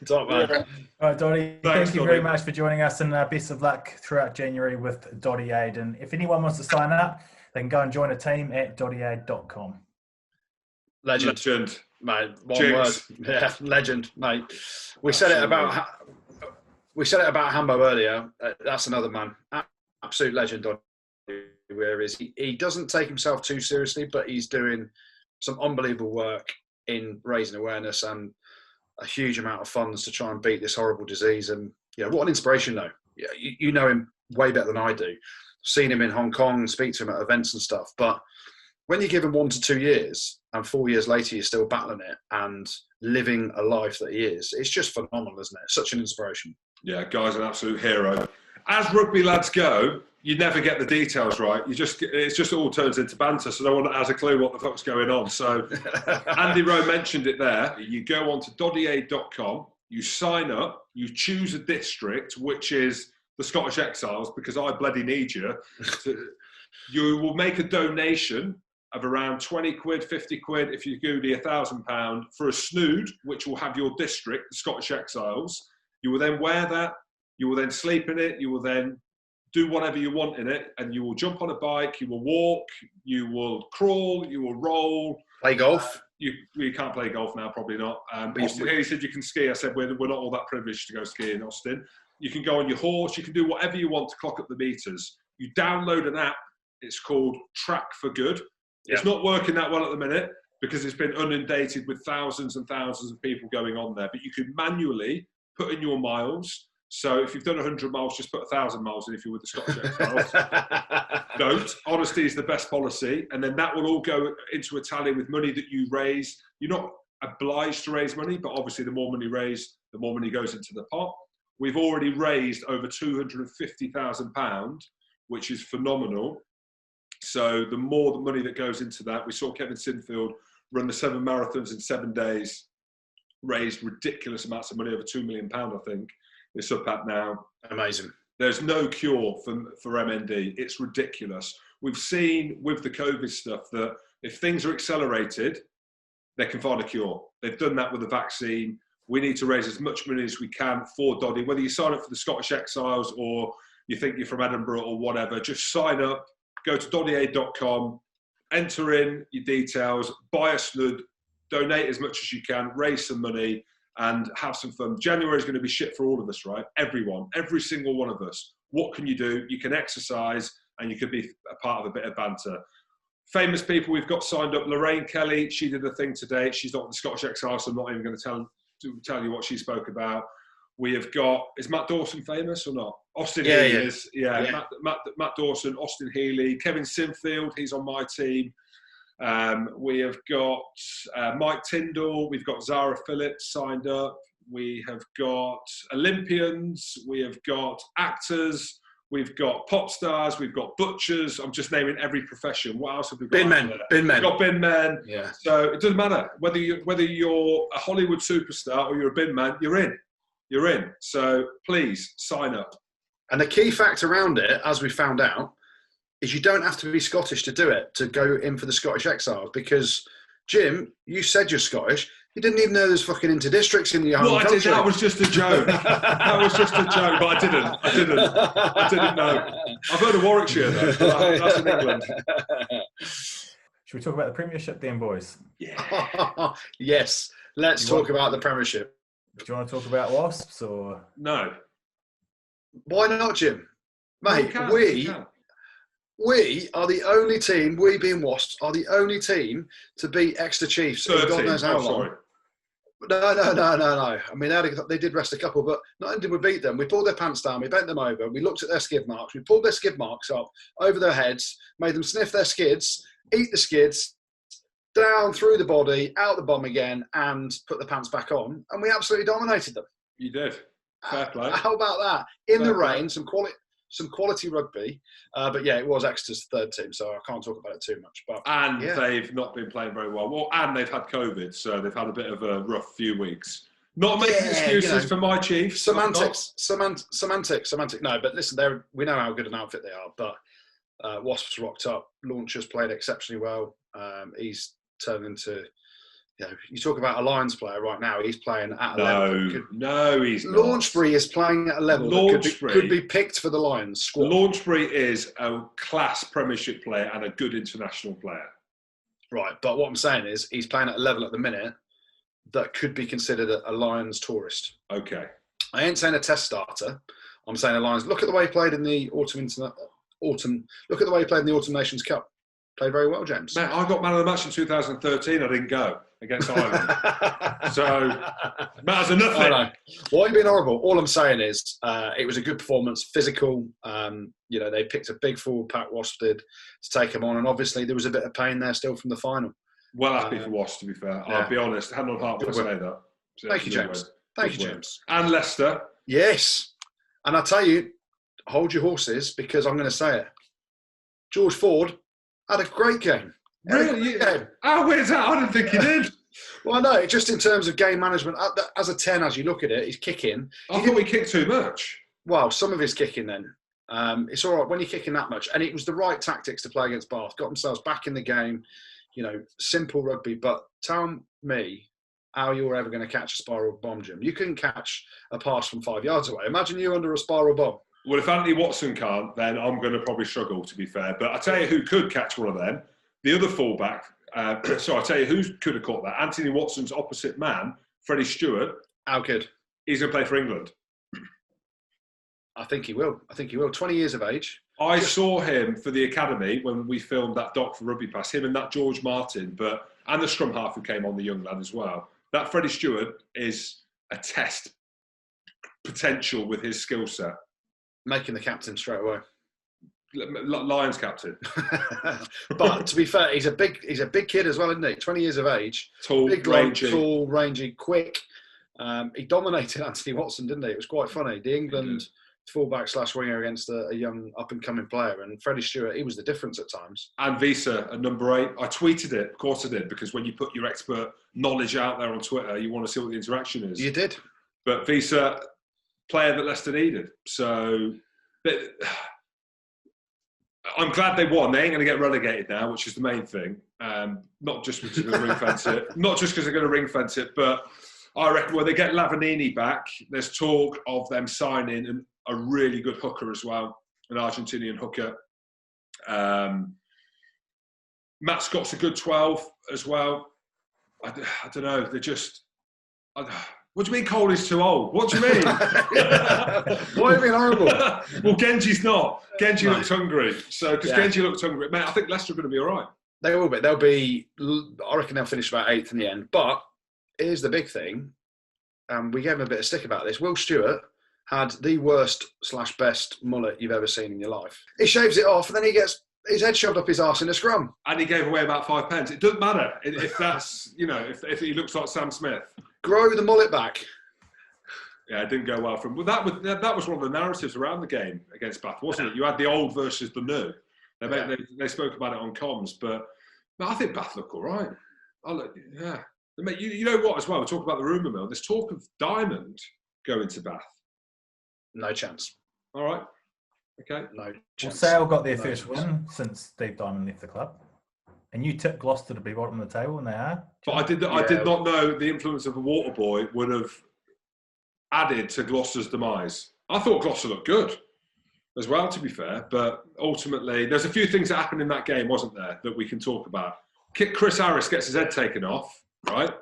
Top man. Yeah. All right, Doddie, Thanks, thank you very Doddie. much for joining us, and best of luck throughout January with Doddie Aid. And if anyone wants to sign up, they can go and join a team at doddieaid.com. Legend. Mate, one Jinx. word. Yeah, legend, mate. We said it about Hambo earlier. That's another man. Absolute legend. Doddie Weir is. He doesn't take himself too seriously, but he's doing some unbelievable work in raising awareness and a huge amount of funds to try and beat this horrible disease. And yeah, what an inspiration, though. Yeah, you know him way better than I do. Seen him in Hong Kong, speak to him at events and stuff, but when you give him 1 to 2 years and 4 years later you're still battling it and living a life that he is, it's just phenomenal, isn't it? Such an inspiration. Yeah, guy's an absolute hero. As rugby lads go, you never get the details right. It's just all turns into banter, so no one has a clue what the fuck's going on. So Andy Rowe mentioned it there. You go on to doddieaid.com, you sign up, you choose a district, which is the Scottish Exiles, because I bloody need you. You will make a donation of around 20 quid, 50 quid, if you do the £1,000 for a snood, which will have your district, the Scottish Exiles. You will then wear that, you will then sleep in it, you will then do whatever you want in it, and you will jump on a bike, you will walk, you will crawl, you will roll. Play golf. You can't play golf now, probably not. But Austin Haley said you can ski. I said we're not all that privileged to go skiing, Austin. You can go on your horse, you can do whatever you want to clock up the meters. You download an app, it's called Track for Good. Yeah. It's not working that well at the minute because it's been inundated with thousands and thousands of people going on there. But you can manually put in your miles. So if you've done 100 miles, just put 1,000 miles in if you're with the Scottish Exiles. Don't. Honesty is the best policy. And then that will all go into a tally with money that you raise. You're not obliged to raise money, but obviously the more money raised, the more money goes into the pot. We've already raised over £250,000, which is phenomenal. So the more the money that goes into that, we saw Kevin Sinfield run the 7 marathons in 7 days, raised ridiculous amounts of money, over £2 million, I think. It's up at now. Amazing. There's no cure for MND. It's ridiculous. We've seen with the COVID stuff that if things are accelerated, they can find a cure. They've done that with the vaccine. We need to raise as much money as we can for Doddie. Whether you sign up for the Scottish Exiles or you think you're from Edinburgh or whatever, just sign up, go to doddieaid.com, enter in your details, buy a snood, donate as much as you can, raise some money, and have some fun. January is going to be shit for all of us, right? Everyone, every single one of us. What can you do? You can exercise and you can be a part of a bit of banter. Famous people we've got signed up. Lorraine Kelly, she did a thing today. She's not in the Scottish Exile, so I'm not even going to tell you what she spoke about. We have got, is Matt Dawson famous or not? Austin Healy is. Yeah. Matt Dawson, Austin Healy, Kevin Sinfield, he's on my team. We have got Mike Tyndall, we've got Zara Phillips signed up, we have got Olympians, we have got actors, we've got pop stars, we've got butchers. I'm just naming every profession. What else have we got? Bin men. We've got bin men. Yeah. So it doesn't matter whether you're a Hollywood superstar or you're a bin man, you're in. You're in. So please sign up. And the key fact around it, as we found out, is you don't have to be Scottish to do it, to go in for the Scottish Exiles. Because, Jim, you said you're Scottish. You didn't even know there's fucking inter-districts in your home country. That was just a joke. That was just a joke, but I didn't know. I've heard of Warwickshire, though. But that's in England. Should we talk about the Premiership then, boys? Yeah. Yes. Let's talk about the Premiership. Do you want to talk about Wasps or? No. Why not, Jim? Mate, we are the only team, we being Wasps, are the only team to beat Exeter Chiefs in God knows how long. No. I mean, they did rest a couple, but not only did we beat them, we pulled their pants down, we bent them over, we looked at their skid marks, we pulled their skid marks up over their heads, made them sniff their skids, eat the skids, down through the body, out the bum again, and put the pants back on, and we absolutely dominated them. You did. Fair play. How about that? In the rain, some some quality rugby. But yeah, it was Exeter's third team, so I can't talk about it too much. But they've not been playing very well. And they've had COVID, so they've had a bit of a rough few weeks. Not making excuses for my Chiefs. Semantics. No, but listen, we know how good an outfit they are. But Wasps rocked up. Launchers played exceptionally well. He's turned into, you talk about a Lions player right now. He's playing at a level. No, he's not. Launchbury is playing at a level that could be picked for the Lions squad. Launchbury is a class Premiership player and a good international player. Right, but what I'm saying is he's playing at a level at the minute that could be considered a Lions tourist. Okay. I ain't saying a test starter. I'm saying a Lions. Look at the way he played in the autumn. Look at the way he played in the Autumn Nations Cup. Played very well, James. Mate, I got man of the match in 2013. I didn't go against Ireland. So, matters of nothing. Well, you've been horrible. All I'm saying is it was a good performance, physical. They picked a big forward pack, Wasps did, to take him on. And obviously there was a bit of pain there still from the final. Well happy for Wasps, to be fair. Yeah. I'll be honest, hand on heart when I say that. So Thank you, James. Thank you, James. And Leicester. Yes. And I tell you, hold your horses, because I'm going to say it. George Ford had a great game. Really? How weird is that? I didn't think he did. Well, no, just in terms of game management, as a 10, as you look at it, he's kicking. I thought he kicked too much. Well, some of his kicking then. It's all right when you're kicking that much. And it was the right tactics to play against Bath. Got themselves back in the game. Simple rugby. But tell me how you're ever going to catch a spiral bomb, Jim. You couldn't catch a pass from 5 yards away. Imagine you under a spiral bomb. Well, if Anthony Watson can't, then I'm going to probably struggle, to be fair. But I tell you who could catch one of them. The other fullback. So I tell you who could have caught that. Anthony Watson's opposite man, Freddie Stewart. How good? He's going to play for England. I think he will. 20 years of age. I saw him for the academy when we filmed that doc for Rugby Pass. Him and that George Martin, and the scrum half who came on, the young lad as well. That Freddie Stewart is a test potential with his skill set. Making the captain straight away. Lions captain. But to be fair, he's a big kid as well, isn't he? 20 years of age. Tall, rangy, quick. He dominated Anthony Watson, didn't he? It was quite funny. The England fullback / winger against a young up-and-coming player. And Freddie Stewart, he was the difference at times. And Visa at number 8. I tweeted it. Of course I did, because when you put your expert knowledge out there on Twitter, you want to see what the interaction is. You did. But Visa, player that Leicester needed. So I'm glad they won. They ain't going to get relegated now, which is the main thing. Not just because they're going to ring fence it. Not just because they're going to ring fence it, but I reckon when they get Lavanini back, there's talk of them signing a really good hooker as well, an Argentinian hooker. Matt Scott's a good 12 as well. I don't know. They're just... what do you mean Cole is too old? What do you mean? Why are you being horrible? Well, Genji's not. Genji looks hungry. So, because Genji looks hungry. Mate, I think Leicester are going to be all right. They will be. They'll be... I reckon they'll finish about 8th in the end. But here's the big thing. We gave him a bit of stick about this. Will Stewart had the worst / best mullet you've ever seen in your life. He shaves it off and then he gets his head shoved up his arse in a scrum. And he gave away about 5 pence. It doesn't matter if that's, if he looks like Sam Smith. Grow the mullet back. Yeah, it didn't go well for him. But that was one of the narratives around the game against Bath, wasn't it? You had the old versus the new. They spoke about it on comms, but I think Bath look all right. You know what as well? We talk about the rumour mill. There's talk of Diamond going to Bath. No chance. All right. Okay. No chance. Well, Sale got their first win since Steve Diamond left the club. And you tipped Gloucester to be bottom of the table, and they are. But I did not know the influence of a water boy would have added to Gloucester's demise. I thought Gloucester looked good as well, to be fair. But ultimately, there's a few things that happened in that game, wasn't there, that we can talk about. Chris Harris gets his head taken off, right?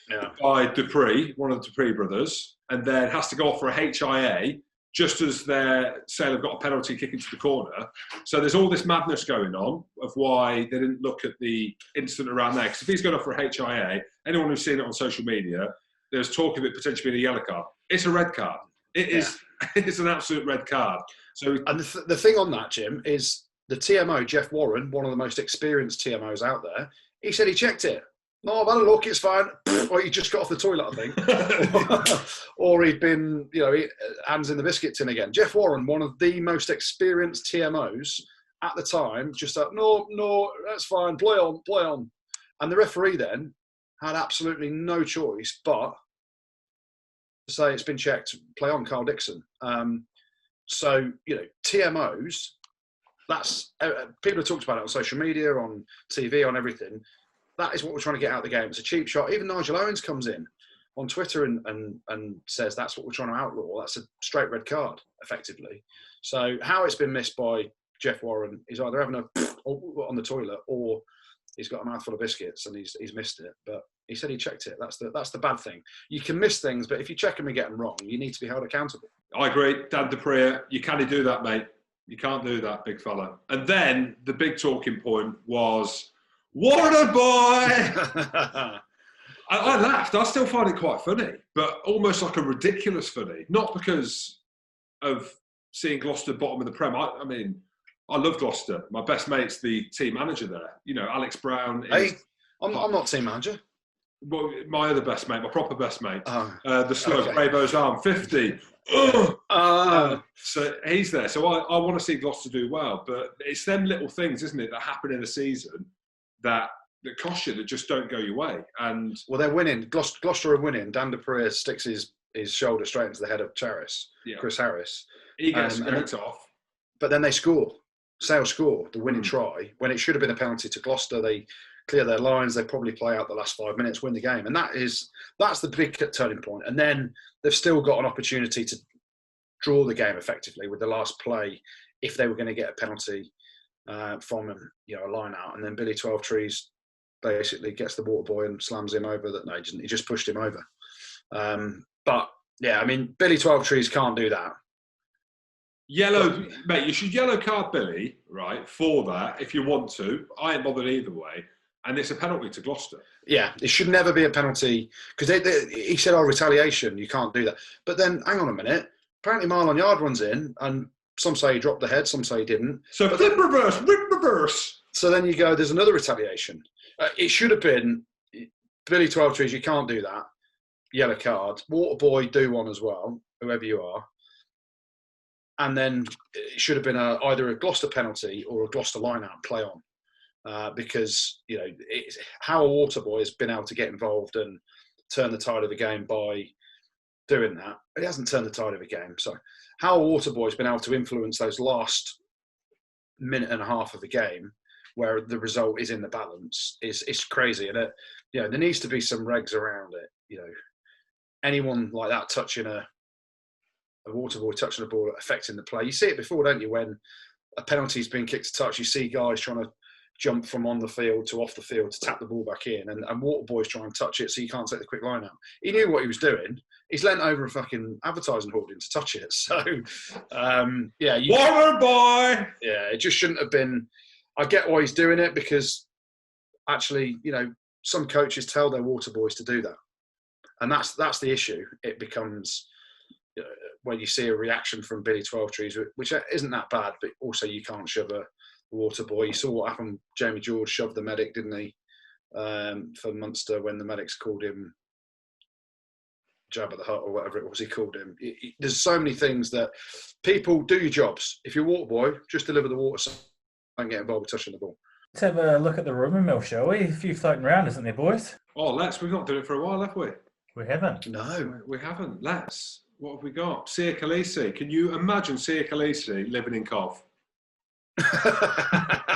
Yeah. By Dupree, one of the Dupree brothers, and then has to go off for a HIA just as their Sale have got a penalty kick into the corner. So there's all this madness going on of why they didn't look at the incident around there. Because if he's going off for a HIA, anyone who's seen it on social media, there's talk of it potentially being a yellow card. It's a red card. It is. It's an absolute red card. So, and the thing on that, Jim, is the TMO, Jeff Warren, one of the most experienced TMOs out there, he said he checked it. No, I've had a look, it's fine. Or he just got off the toilet, I think. Or he'd been, hands in the biscuit tin again. Jeff Warren, one of the most experienced TMOs at the time, just like, no, that's fine, play on. And the referee then had absolutely no choice but to say it's been checked, play on, Carl Dixon. So, TMOs, that's, people have talked about it on social media, on TV, on everything. That is what we're trying to get out of the game. It's a cheap shot. Even Nigel Owens comes in on Twitter and says that's what we're trying to outlaw. That's a straight red card, effectively. So how it's been missed by Jeff Warren is either having a on the toilet or he's got a mouthful of biscuits and he's missed it. But he said he checked it. That's the bad thing. You can miss things, but if you check them and get them wrong, you need to be held accountable. I agree. Dan Der Mer, you can't do that, mate. You can't do that, big fella. And then the big talking point was, Water boy! I laughed. I still find it quite funny, but almost like a ridiculous funny. Not because of seeing Gloucester bottom of the Prem. I mean, I love Gloucester. My best mate's the team manager there. Alex Brown is... Hey, I'm not team manager. Well, my other best mate, my proper best mate. Oh, the slug, okay. Bravo's arm, 50. So he's there. So I want to see Gloucester do well. But it's them little things, isn't it, that happen in the season that cost you, that just don't go your way. And well, they're winning. Gloucester are winning. Dan Der Mer sticks his shoulder straight into the head of Chris Harris. He gets scoped off. But then they score. Sale score the winning try when it should have been a penalty to Gloucester. They clear their lines. They probably play out the last 5 minutes, win the game, and that's the big turning point. And then they've still got an opportunity to draw the game effectively with the last play if they were going to get a penalty from a line out, and then Billy 12 Trees basically gets the water boy and slams him over. That no, he just pushed him over. But yeah, I mean, Billy 12 Trees can't do that. Yellow, mate, you should yellow card Billy, right, for that if you want to. I ain't bothered either way. And it's a penalty to Gloucester. Yeah, it should never be a penalty because he said, retaliation, you can't do that. But then, hang on a minute, apparently Marlon Yard runs in and some say he dropped the head, some say he didn't. So rip reverse. So then you go, there's another retaliation. It should have been Billy 12 Trees, you can't do that. Yellow card. Waterboy, do one as well, whoever you are. And then it should have been either a Gloucester penalty or a Gloucester line-out play on. Because, how a Waterboy has been able to get involved and turn the tide of the game by doing that. He hasn't turned the tide of the game. So how a Waterboy has been able to influence those last minute and a half of the game where the result is in the balance is crazy. And there needs to be some regs around it. Anyone like that touching a Waterboy touching the ball affecting the play. You see it before, don't you? When a penalty's been kicked to touch, you see guys trying to jump from on the field to off the field to tap the ball back in, and Waterboy's trying to touch it so you can't take the quick line out. He knew what he was doing. He's leant over a fucking advertising hoarding to touch it. So, Waterboy! Yeah, it just shouldn't have been. I get why he's doing it because actually, some coaches tell their Waterboys to do that. And that's the issue. It becomes... when you see a reaction from Billy 12 Trees, which isn't that bad, but also you can't shove a water boy. You saw what happened. Jamie George shoved the medic, didn't he, for Munster when the medics called him Jabba the Hutt or whatever it was he called him. There's so many things that people do your jobs. If you're a water boy, just deliver the water. Don't get involved with touching the ball. Let's have a look at the rumour mill, shall we? A few floating around, isn't there, boys? Oh, we've not done it for a while, have we? We haven't. No. We haven't. What have we got? Sia Khaleesi. Can you imagine Sia Khaleesi living in Cov?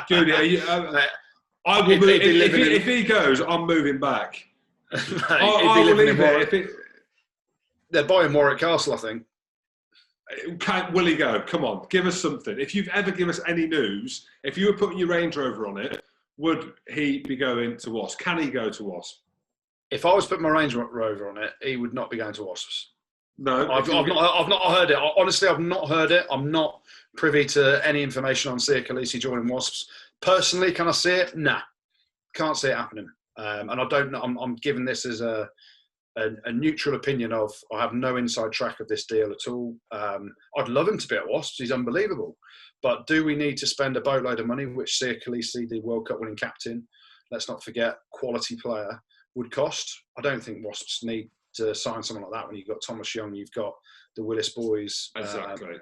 Judy, I will move. If he goes, I'm moving back. I will leave it. They're buying Warwick Castle, I think. Will he go? Come on, give us something. If you've ever given us any news, if you were putting your Range Rover on it, would he be going to Wasps? Can he go to Wasps? If I was putting my Range Rover on it, he would not be going to Wasps. No, I've not heard it. Honestly, I've not heard it. I'm not privy to any information on Sia Khaleesi joining Wasps. Personally, can I see it? Nah, can't see it happening. And I don't know. I'm giving this as a neutral opinion of I have no inside track of this deal at all. I'd love him to be at Wasps. He's unbelievable. But do we need to spend a boatload of money, which Sia Khaleesi, the World Cup winning captain, let's not forget, quality player, would cost. I don't think Wasps need to sign someone like that when you've got Thomas Young, you've got the Willis boys, Exactly.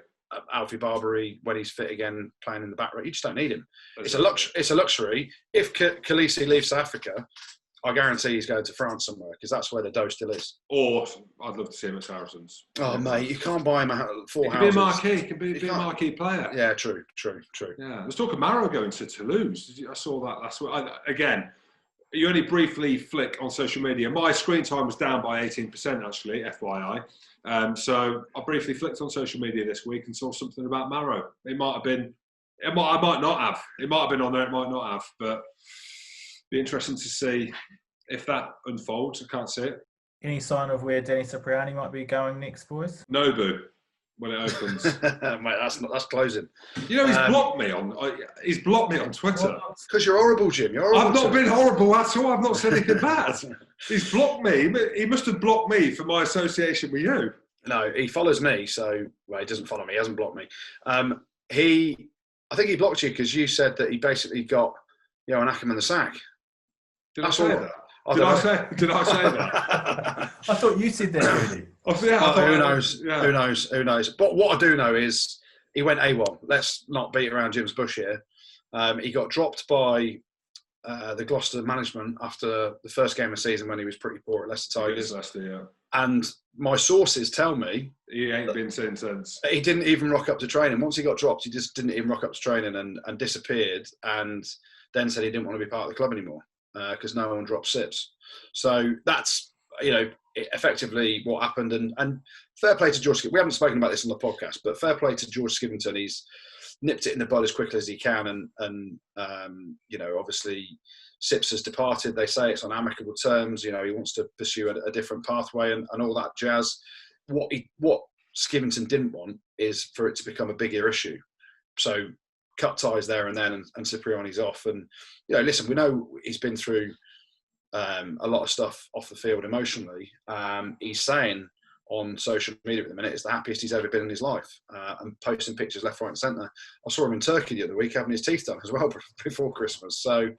Alfie Barbary when he's fit again, playing in the back row. You just don't need him. Exactly. It's a luxury. If Khaleesi leaves South Africa, I guarantee he's going to France somewhere because that's where the dough still is. Or I'd love to see him at Saracens. Oh, mate, you can't buy him out four He could houses. be a marquee. He could be a marquee player. Yeah, true. Yeah, there's talk of Marrow going to Toulouse. I saw that last week. Again, you only briefly flick on social media. My screen time was down by 18%, actually, FYI. So I briefly flicked on social media this week and saw something about Marrow. It might have been, I might not have. It might have been on there, it might not have. But be interesting to see if that unfolds. I can't see it. Any sign of where Danny Cipriani might be going next, boys? Nobu, when it opens. Mate, that's closing. You know, he's blocked me on Twitter. Because you're horrible, Jim. You're horrible. I've not been horrible at all. I've not said anything bad. He's blocked me. He must have blocked me for my association with you. No, he follows me, so he doesn't follow me. He hasn't blocked me. I think he blocked you because you said that he basically got an Ackerman the sack. Did I say that? Did I say that? I thought you said that already. Who knows? Yeah. Who knows? But what I do know is he went A1. Let's not beat around Jim's bush here. He got dropped by the Gloucester management after the first game of the season when he was pretty poor at Leicester Tigers. Leicester, yeah. And my sources tell me he ain't been seen since. He didn't even rock up to training. Once he got dropped, he just didn't even rock up to training and disappeared. And then said he didn't want to be part of the club anymore because no one dropped Sips. So that's effectively what happened. And fair play to George. We haven't spoken about this on the podcast, but fair play to George Skivington. He's nipped it in the bud as quickly as he can, and obviously Sips has departed. They say it's on amicable terms. He wants to pursue a different pathway and all that jazz. What Skivington didn't want is for it to become a bigger issue. So cut ties there and then, and Cipriani's off. And listen, we know he's been through a lot of stuff off the field emotionally. He's saying on social media at the minute it's the happiest he's ever been in his life, and posting pictures left, right and centre. I saw him in Turkey the other week having his teeth done as well before Christmas. So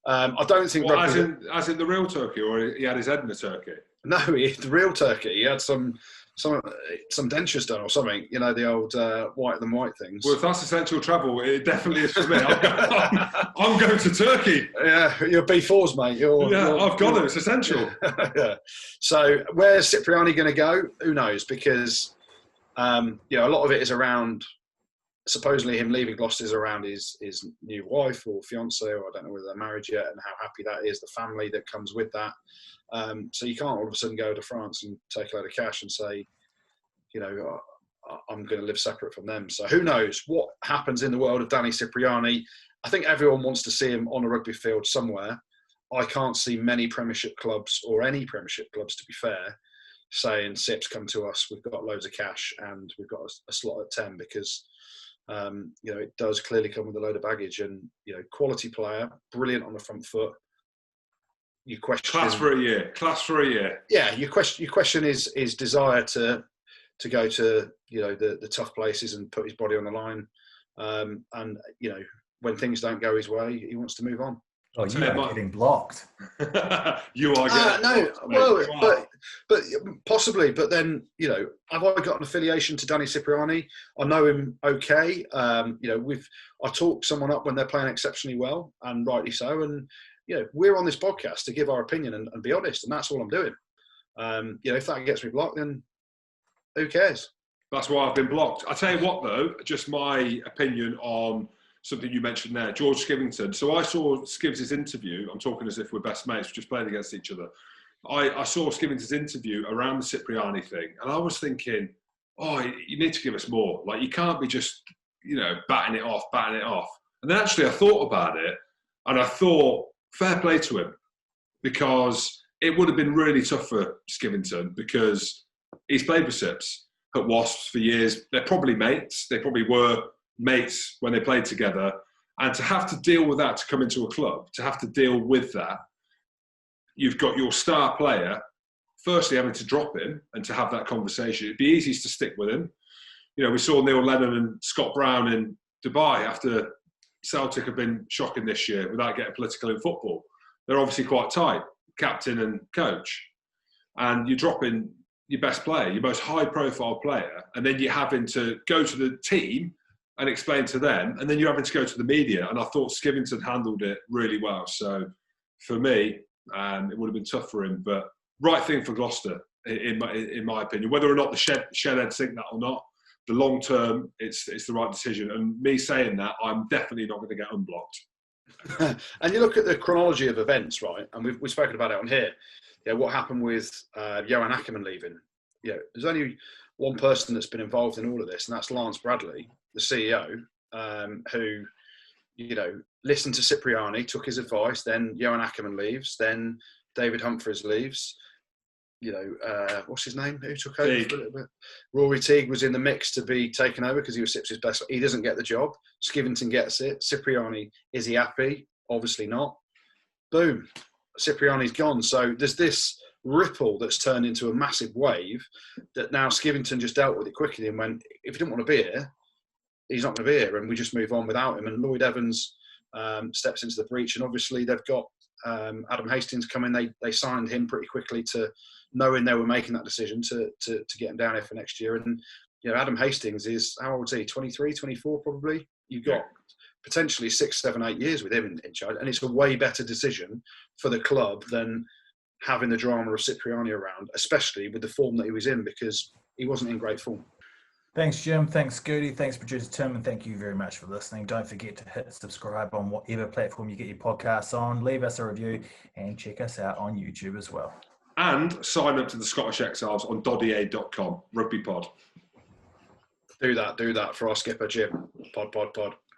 I don't think... Well, as in the real turkey, or he had his head in the turkey? No, the real turkey. He had some dentures done or something, the old white than white things. Well, if that's essential travel, it definitely is for me. I'm going to Turkey. Yeah, you're B4s, mate. I've got it. It's essential. Yeah. So where's Cipriani going to go? Who knows? Because a lot of it is around supposedly him leaving Gloucester is around his new wife or fiance, or I don't know whether they're married yet, and how happy that is, the family that comes with that. So you can't all of a sudden go to France and take a load of cash and say, I'm going to live separate from them. So who knows what happens in the world of Danny Cipriani. I think everyone wants to see him on a rugby field somewhere. I can't see many Premiership clubs, or any Premiership clubs to be fair, saying, Sips, come to us, we've got loads of cash and we've got a slot at 10, because it does clearly come with a load of baggage. And quality player, brilliant on the front foot. You question class for a year. Yeah, your question is desire to go to the tough places and put his body on the line. And when things don't go his way, he wants to move on. Oh, you are getting blocked. You are getting blocked. Well, but possibly. But then, have I got an affiliation to Danny Cipriani? I know him okay. I talk someone up when they're playing exceptionally well, and rightly so. And we're on this podcast to give our opinion and be honest, and that's all I'm doing. If that gets me blocked, then who cares? That's why I've been blocked. I tell you what, though, just my opinion on something you mentioned there, George Skivington. So I saw Skivs' interview. I'm talking as if we're best mates, we just played against each other. I saw Skivington's interview around the Cipriani thing, and I was thinking, you need to give us more. Like, you can't be just, batting it off. And then actually I thought about it, and I thought, fair play to him, because it would have been really tough for Skivington, because he's played with Sips at Wasps for years. They're probably mates. They probably were mates when they played together. And to have to deal with that, to come into a club, to have to deal with that, you've got your star player, firstly having to drop him and to have that conversation. It'd be easiest to stick with him. We saw Neil Lennon and Scott Brown in Dubai after Celtic have been shocking this year without getting political in football. They're obviously quite tight. captain and coach, and you're dropping your best player, your most high-profile player, and then you're having to go to the team and explain to them, and then you're having to go to the media. And I thought Skivington handled it really well. So for me, it would have been tough for him, but right thing for Gloucester, in my opinion. Whether or not the shed heads think that or not, the long term, it's the right decision. And me saying that, I'm definitely not going to get unblocked. And you look at the chronology of events, right? And we've spoken about it on here. Yeah, what happened with Johan Ackerman leaving? Yeah, there's only one person that's been involved in all of this, and that's Lance Bradley, the CEO, who, listened to Cipriani, took his advice. Then Johan Ackerman leaves. Then David Humphreys leaves. What's his name? Who took over for a little bit? Rory Teague was in the mix to be taken over because he was Sips's best. He doesn't get the job. Skivington gets it. Cipriani, is he happy? Obviously not. Boom. Cipriani's gone. So there's this ripple that's turned into a massive wave that now Skivington just dealt with it quickly and went, if he didn't want to be here, he's not going to be here, and we just move on without him. And Lloyd Evans steps into the breach, and obviously they've got Adam Hastings coming. They signed him pretty quickly to knowing they were making that decision to get him down here for next year. And Adam Hastings is, how old is he? 23, 24 probably. You've got potentially 6, 7, 8 years with him in charge, and it's a way better decision for the club than having the drama of Cipriani around, especially with the form that he was in, because he wasn't in great form. Thanks, Jim. Thanks, Scooty. Thanks, producer Tim. And thank you very much for listening. Don't forget to hit subscribe on whatever platform you get your podcasts on. Leave us a review and check us out on YouTube as well. And sign up to the Scottish Exiles on doddieaid.com. Rugby pod. Do that for our skipper, Jim. Pod.